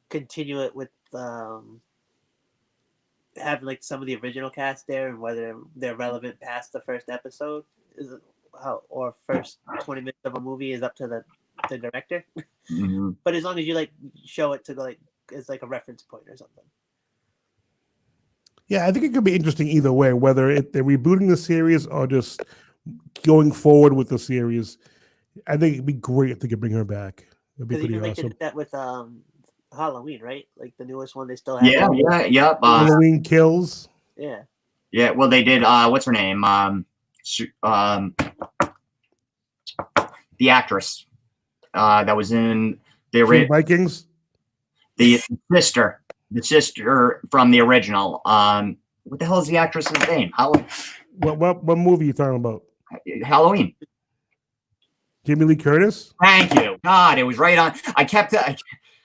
continue it with having like some of the original cast there, and whether they're relevant past the first episode is how or first 20 minutes of a movie is up to the director. Mhm. But as long as you like show it to the like as like a reference point or something. Yeah, I think it could be interesting either way, whether they're rebooting the series or just going forward with the series. I think it'd be great if they could bring her back. That'd be Because pretty even like they awesome. did that with Halloween, right? Like the newest one, they still have. Yeah, yeah, yep. Halloween Kills. Yeah. Yeah. Well, they did. What's her name? The actress that was in the Teen Vikings. the sister from the original. What the hell is the actress's name? What movie are you talking about? Halloween. Jamie Lee Curtis. Thank you. God, it was right on.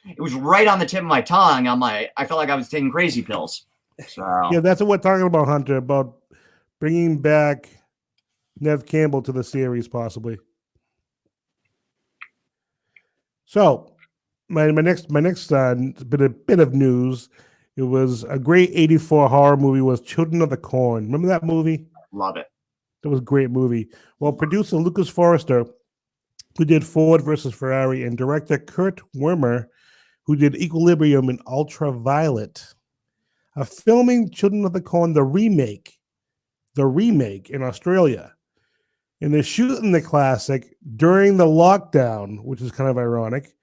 It was right on the tip of my tongue. I felt like I was taking crazy pills. So Yeah, that's what we're talking about, Hunter. About bringing back Nev Campbell to the series, possibly. So, my next bit of news. It was a great '84 horror movie. Was Children of the Corn? Remember that movie? love it. That was a great movie. Well, producer Lucas Forrester, who did Ford versus Ferrari, and director Kurt Werner, who did Equilibrium and Ultraviolet, are filming Children of the Corn, the remake in Australia. And they're shooting the classic during the lockdown, which is kind of ironic,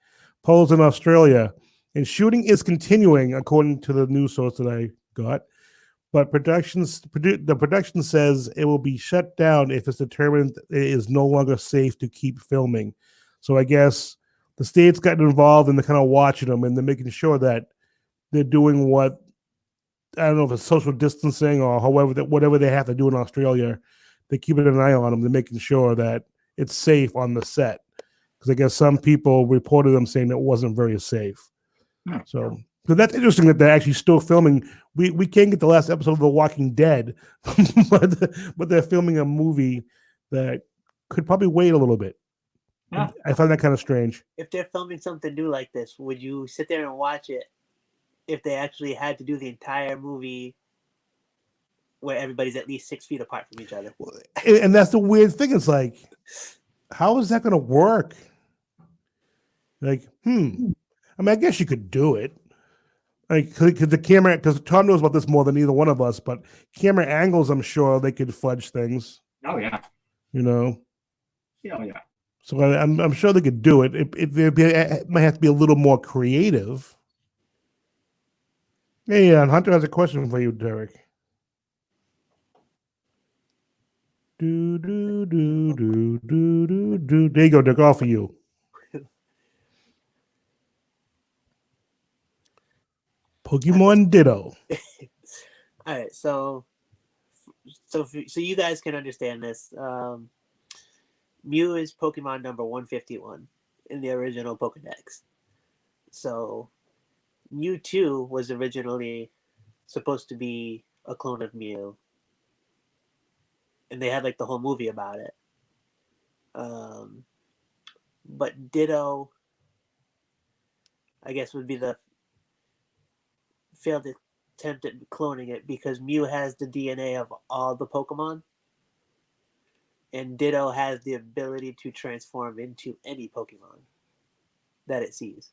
posed in Australia. And shooting is continuing, according to the news source that I got. But the production says it will be shut down if it's determined it is no longer safe to keep filming. So I guess the state's gotten involved and they're kind of watching them and they're making sure that they're doing what, I don't know if it's social distancing or whatever they have to do in Australia. They're keeping an eye on them. They're making sure that it's safe on the set. Because I guess some people reported them saying it wasn't very safe. So that's interesting that they're actually still filming. We can't get the last episode of The Walking Dead, but they're filming a movie that could probably wait a little bit. Yeah. I find that kind of strange. If they're filming something new like this, would you sit there and watch it if they actually had to do the entire movie where everybody's at least 6 feet apart from each other? And that's the weird thing. It's like, how is that going to work? Like, I mean, I guess you could do it. Like, because the camera, because Tom knows about this more than either one of us, but camera angles, I'm sure they could fudge things. Oh yeah. You know. Oh yeah. So I'm sure they could do it. It might have to be a little more creative. Hey, Hunter has a question for you, Derek. Do do do do do do do. There you go, Derek. All for you. Pokemon Ditto. All right, so you guys can understand this. Mew is Pokemon number 151 in the original Pokedex. So Mewtwo was originally supposed to be a clone of Mew, and they had like the whole movie about it. But Ditto, I guess, would be the failed attempt at cloning it because Mew has the DNA of all the Pokemon, and Ditto has the ability to transform into any Pokemon that it sees.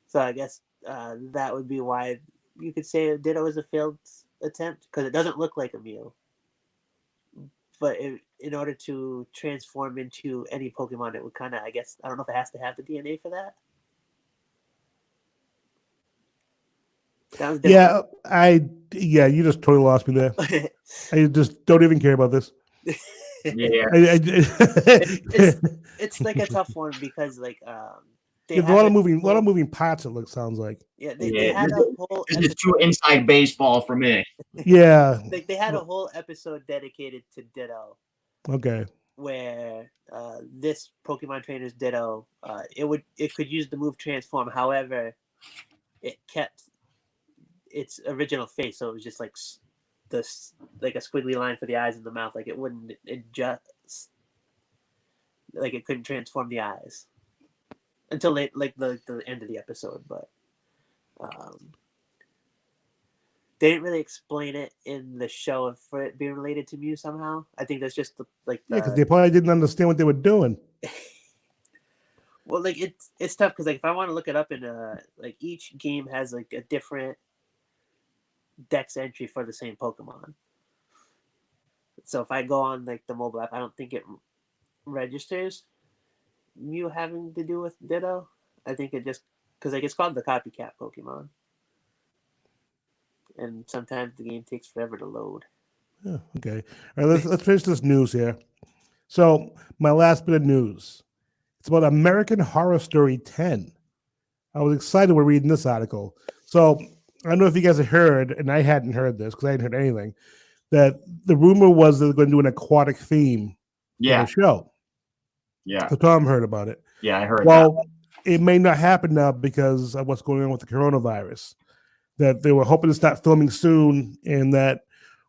So I guess that would be why you could say Ditto is a failed attempt, because it doesn't look like a Mew. But in order to transform into any Pokemon, it would kind of, I guess, I don't know if it has to have the DNA for that. Sounds different. Yeah, you just totally lost me there. I just don't even care about this. Yeah. It's like a tough one because like There's a lot of moving parts. Sounds like. Yeah, they had a whole. This is too inside baseball for me. Yeah. They had a whole episode dedicated to Ditto. Okay. Where this Pokemon trainer's Ditto, it could use the move Transform. However, it kept its original face, so it was just like this, like a squiggly line for the eyes and the mouth. Like it wouldn't adjust. Like it couldn't transform the eyes until the end of the episode, but they didn't really explain it in the show for it being related to Mew somehow. I think that's just because they probably didn't understand what they were doing. Well, like it's tough because like if I want to look it up in like each game has like a different Dex entry for the same Pokemon. So if I go on like the mobile app, I don't think it registers Mew having to do with Ditto. I think it just because like it's called the copycat Pokemon, and sometimes the game takes forever to load. Oh, okay, all right. Let's finish this news here. So my last bit of news. It's about American Horror Story 10. I was excited when reading this article. So I don't know if you guys have heard, and I hadn't heard this because I hadn't heard anything, that the rumor was they're going to do an aquatic theme for the show. Yeah. So Tom heard about it. Yeah, I heard that. It may not happen now because of what's going on with the coronavirus. That they were hoping to start filming soon, and that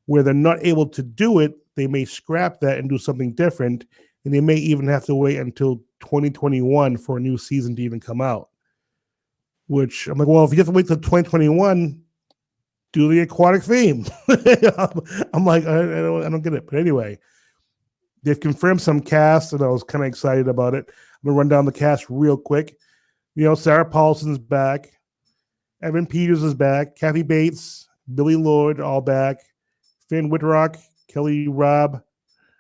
where they're not able to do it, they may scrap that and do something different, and they may even have to wait until 2021 for a new season to even come out. Which I'm like, well, if you have to wait till 2021, do the aquatic theme. I'm like, I don't get it. But anyway, they've confirmed some cast, and I was kind of excited about it. I'm gonna run down the cast real quick. You know, Sarah Paulson's back, Evan Peters is back, Kathy Bates, Billy Lord, all back, Finn Whitrock, Kelly Robb.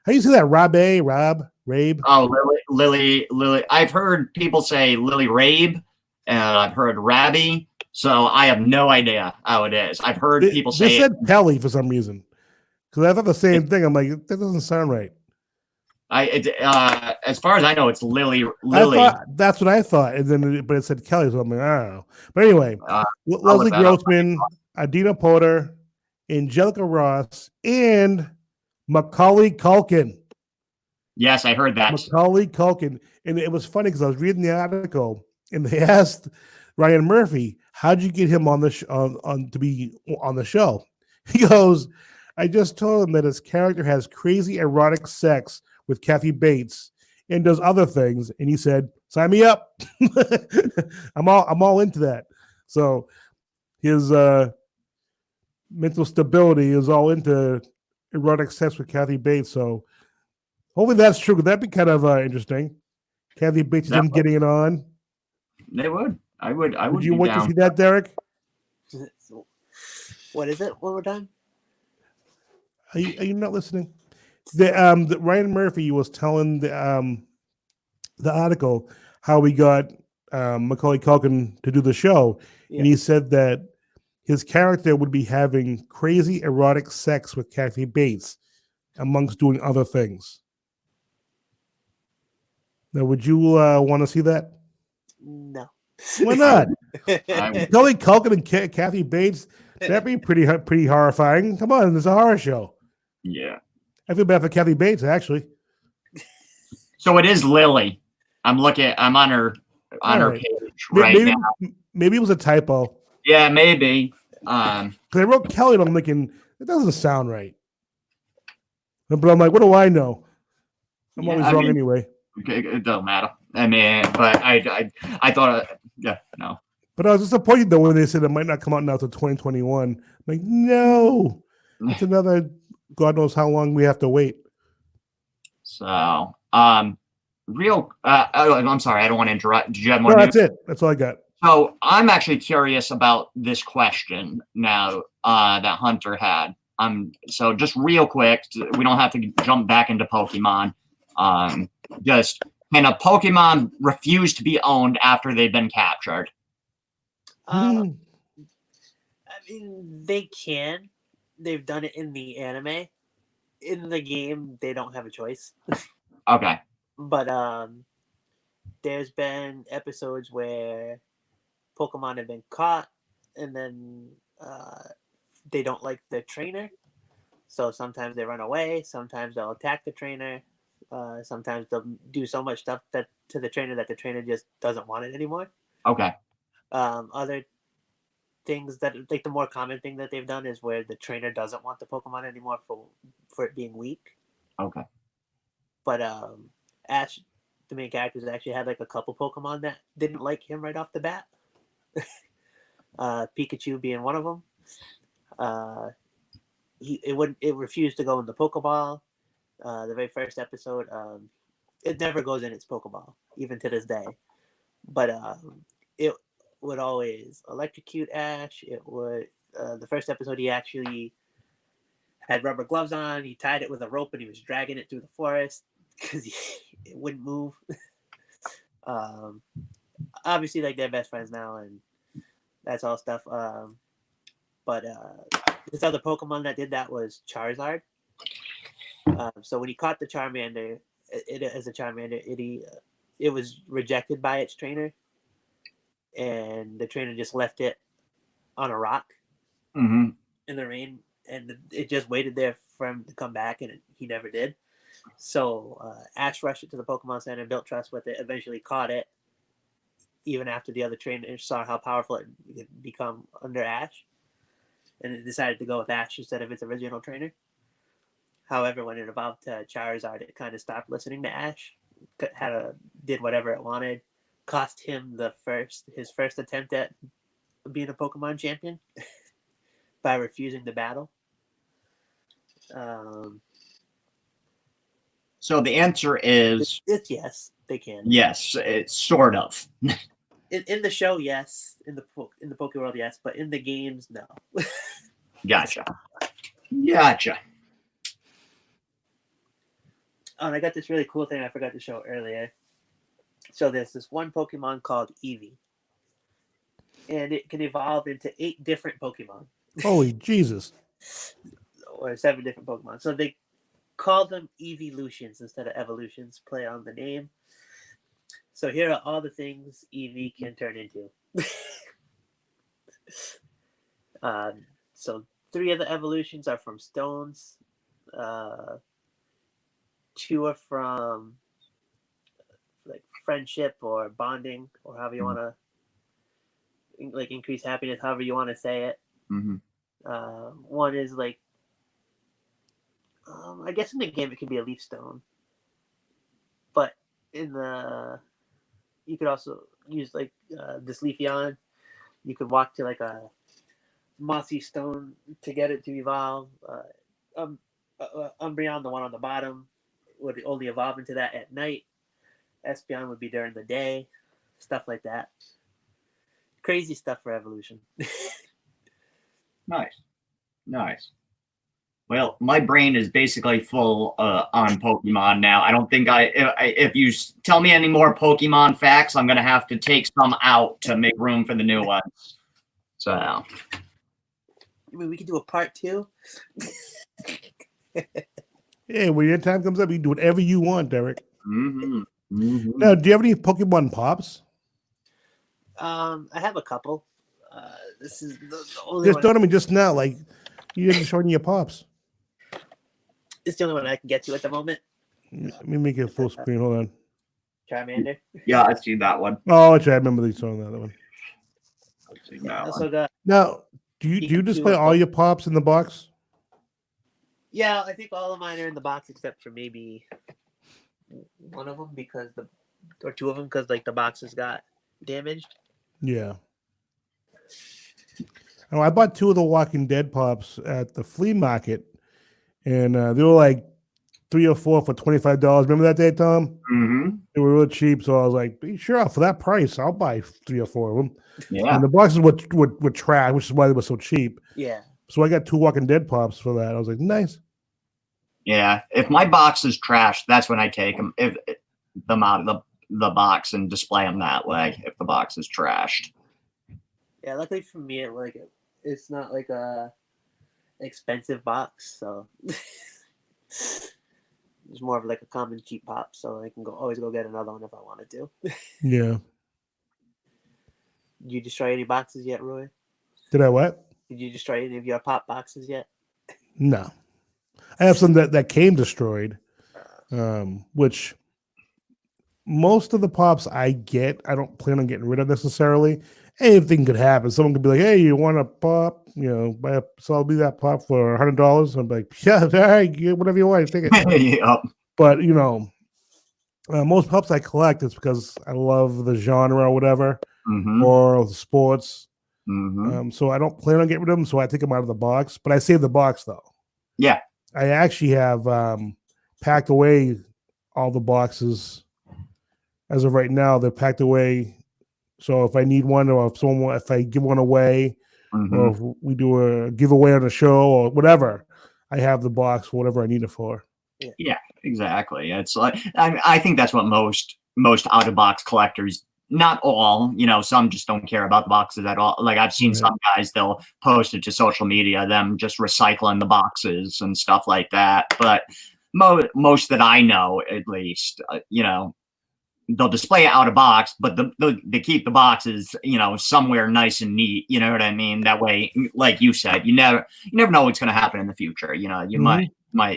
How do you say that? Rabe? Oh, Lily. I've heard people say Lily Rabe, and I've heard Rabby. So I have no idea how it is. I've heard people say they said Kelly for some reason because I thought the same thing. I'm like, that doesn't sound right. As far as I know, it's Lily. That's what I thought, and then but it said Kelly, so I'm like, I don't know. But anyway, Leslie Grossman, Adina Porter, Angelica Ross, and Macaulay Culkin. Yes, I heard that. Macaulay Culkin. And it was funny because I was reading the article and they asked Ryan Murphy, how'd you get him on the to be on the show? He goes, I just told him that his character has crazy erotic sex with Kathy Bates and does other things. And he said, sign me up. I'm all into that. So his mental stability is all into erotic sex with Kathy Bates. So hopefully that's true. Could that be kind of interesting? Kathy Bates is getting it on. They would. I would. Would you want to see that, Derek? What is it? One more time. Are you not listening? The Ryan Murphy was telling the article how we got Macaulay Culkin to do the show, and he said that his character would be having crazy erotic sex with Kathy Bates, amongst doing other things. Now, would you want to see that? No. Why not? Macaulay Culkin and Kathy Bates, that'd be pretty horrifying. Come on, there's a horror show. Yeah. I feel bad for Kathy Bates, actually. So it is Lily. I'm on her page now. Maybe it was a typo. Yeah, maybe. Because I wrote Kelly, and I'm thinking it doesn't sound right. But I'm like, what do I know? I'm always wrong anyway. Okay, it doesn't matter. I mean, but I thought, no. But I was disappointed though when they said it might not come out now till 2021. I'm like, no, it's another God knows how long we have to wait. So, I'm sorry, I don't want to interrupt. Did you have more No, news? that's it. That's all I got. So I'm actually curious about this question now that Hunter had. So just real quick, we don't have to jump back into Pokemon. Just can a Pokemon refuse to be owned after they've been captured? I mean, they can. They've done it in the anime. In the game, they don't have a choice. Okay. But there's been episodes where Pokemon have been caught, and then they don't like the trainer. So sometimes they run away. Sometimes they'll attack the trainer. Sometimes they'll do so much stuff to the trainer that the trainer just doesn't want it anymore. Okay. Other things that, like, the more common thing that they've done is where the trainer doesn't want the Pokemon anymore for it being weak. Okay. But Ash, the main character, has actually had like a couple Pokemon that didn't like him right off the bat. Pikachu being one of them. It refused to go in the Pokeball. The very first episode, it never goes in its Pokeball, even to this day. But it would always electrocute Ash. It would the first episode he actually had rubber gloves on. He tied it with a rope and he was dragging it through the forest because it wouldn't move. Obviously, like, they're best friends now, and that's all stuff. But this other Pokemon that did that was Charizard. So when he caught the Charmander, as a Charmander, it was rejected by its trainer, and the trainer just left it on a rock in the rain, and it just waited there for him to come back, and he never did. So Ash rushed it to the Pokemon Center, built trust with it, eventually caught it, even after the other trainers saw how powerful it had become under Ash, and it decided to go with Ash instead of its original trainer. However, when it evolved to Charizard, it kind of stopped listening to Ash, did whatever it wanted, cost him his first attempt at being a Pokemon champion by refusing to battle. So the answer is it's yes, they can. yes. It's sort of. In the show, yes. In the Poke World, yes. But in the games, no. Gotcha. Oh, and I got this really cool thing I forgot to show earlier. So there's this one Pokemon called Eevee, and it can evolve into 8 different Pokemon. Holy Jesus. Or 7 different Pokemon. So they call them Eeveelutions instead of evolutions, play on the name. So here are all the things Eevee can turn into. So 3 of the evolutions are from stones. 2 are from like friendship or bonding, or however you want to like increase happiness, however you want to say it. One is like, I guess in the game it could be a leaf stone, but you could also use like this Leafeon. You could walk to like a mossy stone to get it to evolve. Umbreon, the one on the bottom, would only evolve into that at night. Espeon would be during the day. Stuff like that. Crazy stuff for evolution. Nice. Well, my brain is basically full on Pokemon now. I don't think if you tell me any more Pokemon facts, I'm going to have to take some out to make room for the new ones. So. I mean, we could do a part 2. Hey, when your time comes up, you can do whatever you want, Derek. Mm-hmm. Now, do you have any Pokemon Pops? I have a couple. This is the only Just one. don't me just now. Like, you didn't show me your Pops. It's the only one I can get to at the moment. Let me make it full screen. Hold on. Charmander. Yeah, I see that one. Oh, actually, I remember you showing the other one. I also got. Now, do you display all your Pops in the box? Yeah, I think all of mine are in the box except for maybe one of them or 2 of them because like the boxes got damaged. Yeah. Oh, I bought 2 of the Walking Dead pops at the flea market, and they were like 3 or 4 for $25. Remember that day, Tom? Mm-hmm. They were real cheap, so I was like, sure, for that price, I'll buy 3 or 4 of them. Yeah. And the boxes were trash, which is why they were so cheap. Yeah. So I got 2 Walking Dead pops for that. I was like, nice. Yeah. If my box is trash, that's when I take them. If them out of the box and display them that way. If the box is trashed. Yeah, luckily for me, it's not like a expensive box, so it's more of like a common cheap pop. So I can always go get another one if I wanted to. Yeah. Did you destroy any boxes yet, Roy? Did I what? Did you destroy any of your pop boxes yet? No. I have some that came destroyed, which most of the pops I get, I don't plan on getting rid of necessarily. Anything could happen. Someone could be like, "Hey, you want a pop? You know, so I'll be that pop for $100." I'm like, "Yeah, all right, get whatever you want, take it." Yep. But most pops I collect is because I love the genre or whatever, Mm-hmm. or the sports. Mm-hmm. So I don't plan on getting rid of them. So I take them out of the box, but I save the box though. Yeah. I actually have packed away all the boxes as of right now. They're packed away. So if I need one, or if I give one away, Mm-hmm. or if we do a giveaway on a show or whatever, I have the box for whatever I need it for. Yeah, exactly. It's like I think that's what most out of box collectors. Not all, some just don't care about the boxes at all. Like I've seen Right. some guys, they'll post it to social media, them just recycling the boxes and stuff like that. But most that I know, at least, they'll display it out of box, but they keep the boxes, somewhere nice and neat. You know what I mean? That way, like you said, you never know what's going to happen in the future. You Mhm.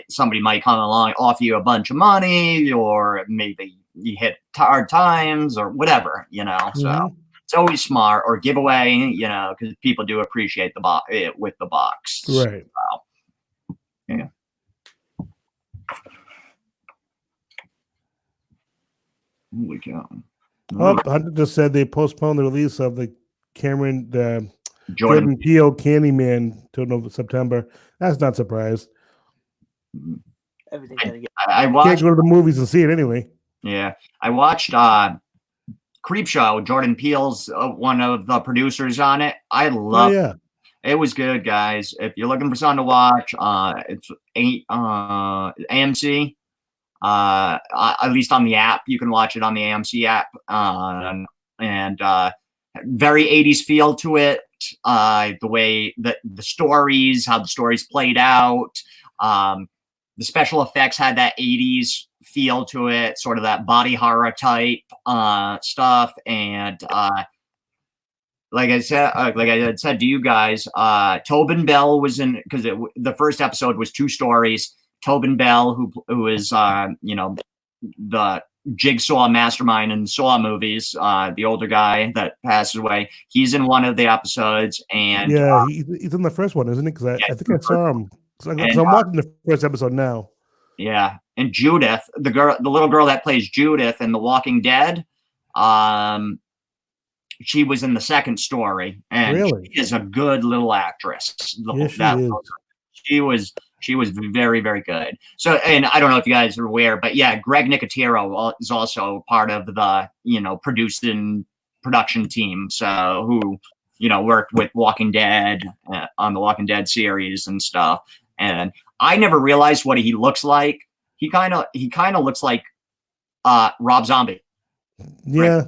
somebody might come along, offer you a bunch of money, or maybe you hit hard times or whatever. So Mhm. it's always smart, or giveaway. Because people do appreciate it with the box. Right. Yeah. Holy cow. Oh, Hunter just said they postponed the release of the Jordan. Jordan Peele Candyman till September. That's not surprised. Everything's gonna get. I Can't watched. go to the movies and see it anyway. Yeah, I watched Creepshow. Jordan Peele's one of the producers on it. I Oh love yeah. it. Was good, guys. If you're looking for something to watch, it's AMC. At least on the app, you can watch it on the AMC app. And very 80s feel to it. The way that the stories, how the stories played out. The special effects had that 80s feel to it, sort of that body horror type stuff. And like I had said to you guys, Tobin Bell was in, because the first episode was 2 stories. Tobin Bell, who is the Jigsaw mastermind in the Saw movies, the older guy that passes away, he's in one of the episodes. And Yeah, he's in the first one, isn't he? Because I think I saw him. So I'm watching the first episode now. Yeah, and Judith, the little girl that plays Judith in The Walking Dead, she was in the second story, and Really? she is a good little actress. Yes, she is. She was very, very good. So, and I don't know if you guys are aware, but yeah, Greg Nicotero is also part of the production team. So who worked with Walking Dead on the Walking Dead series and stuff. And I never realized what he looks like. He kind of looks like Rob Zombie. Yeah.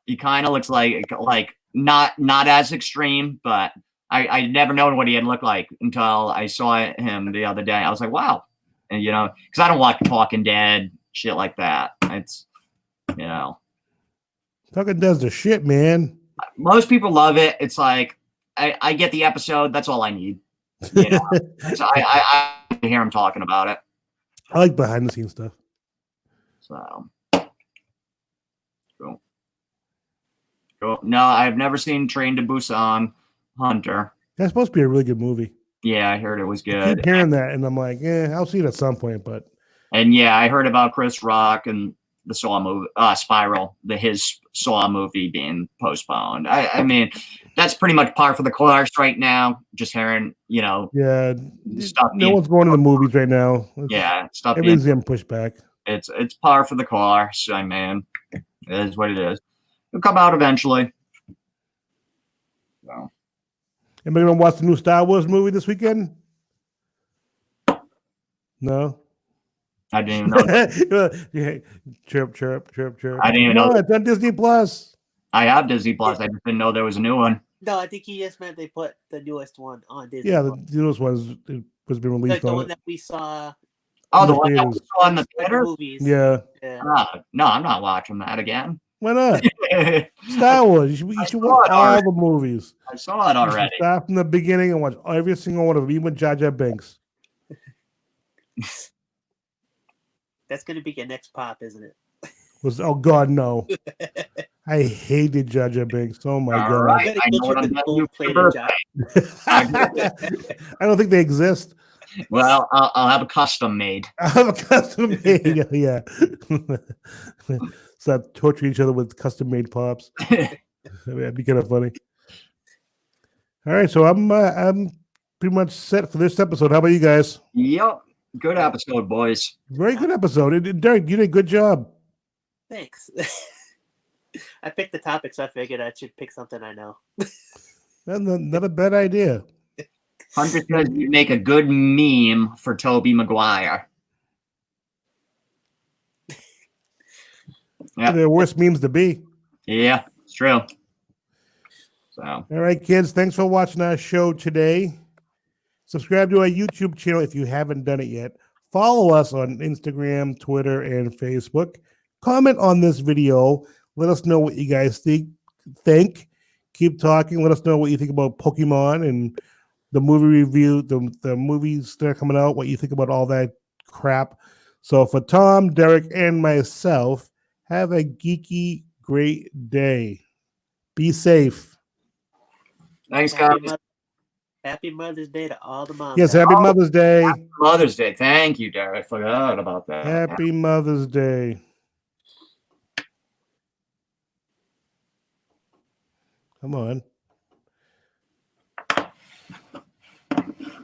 He kind of looks like not as extreme, but I never known what he had looked like until I saw him the other day. I was like, wow. And because I don't watch Talking Dead, shit like that. It's Talking Dead's the shit, man. Most people love it. It's like I get the episode. That's all I need. So I hear him talking about it. I like behind the scenes stuff. So cool. No, I've never seen Train to Busan. Hunter. That's supposed to be a really good movie. Yeah, I heard it was I good. keep hearing that, and I'm like, I'll see it at some point. But yeah, I heard about Chris Rock and the Saw movie, Spiral, his Saw movie being postponed. I mean, that's pretty much par for the course right now. Just hearing, Yeah, stuff no being, one's going to the movies right now. stuff being, Everything's getting pushed back. it's par for the course. I mean, it is what it is. It'll come out eventually. So. Anybody gonna watch the new Star Wars movie this weekend? No. I didn't even know. Yeah. Chirp, chirp, chirp, chirp. I didn't even No, know. it's on Disney Plus. I have Disney Plus. I just didn't know there was a new one. No, I think he just meant they put the newest one on Disney. Yeah, Plus. the newest one's it was been like released the on one it. that we saw. Oh, the the one that theaters. was on the like theater? movies. Yeah. No, I'm not watching that again. Why not? I Star Wars. You should saw watch it all already. the movies. saw it You should already. start from the beginning and watch every single one of them, even with Jar Jar Binks. That's going to be your next pop, isn't it? Oh God, no! I hated Jar Jar Binks. Oh my All God! right. Better I get know you what I'm the getting gold you for plated your job. I don't think they exist. Well, I'll have a custom made. I have a custom made. Yeah. Start torturing each other with custom made pops. That'd be kind of funny. All right, so I'm pretty much set for this episode. How about you guys? Yep. Good episode, boys. Very good episode. Derek, you did a good job. Thanks. I picked the topic, so I figured I should pick something I know. Not a bad idea. Hunter says you'd make a good meme for Toby Maguire. Yeah. They're worst memes to be. Yeah, it's true. So, All right, kids. Thanks for watching our show today. Subscribe to our YouTube channel if you haven't done it yet. Follow us on Instagram, Twitter, and Facebook. Comment on this video. Let us know what you guys think. Keep talking. Let us know what you think about Pokemon and the movie review, the movies that are coming out, what you think about all that crap. So for Tom, Derek, and myself, have a geeky, great day. Be safe. thanks, guys. Happy Mother's Day to all the moms. Yes, happy Mother's Day. Mother's Day. Thank you, Derek. I forgot about that. Happy Mother's Day. Come on.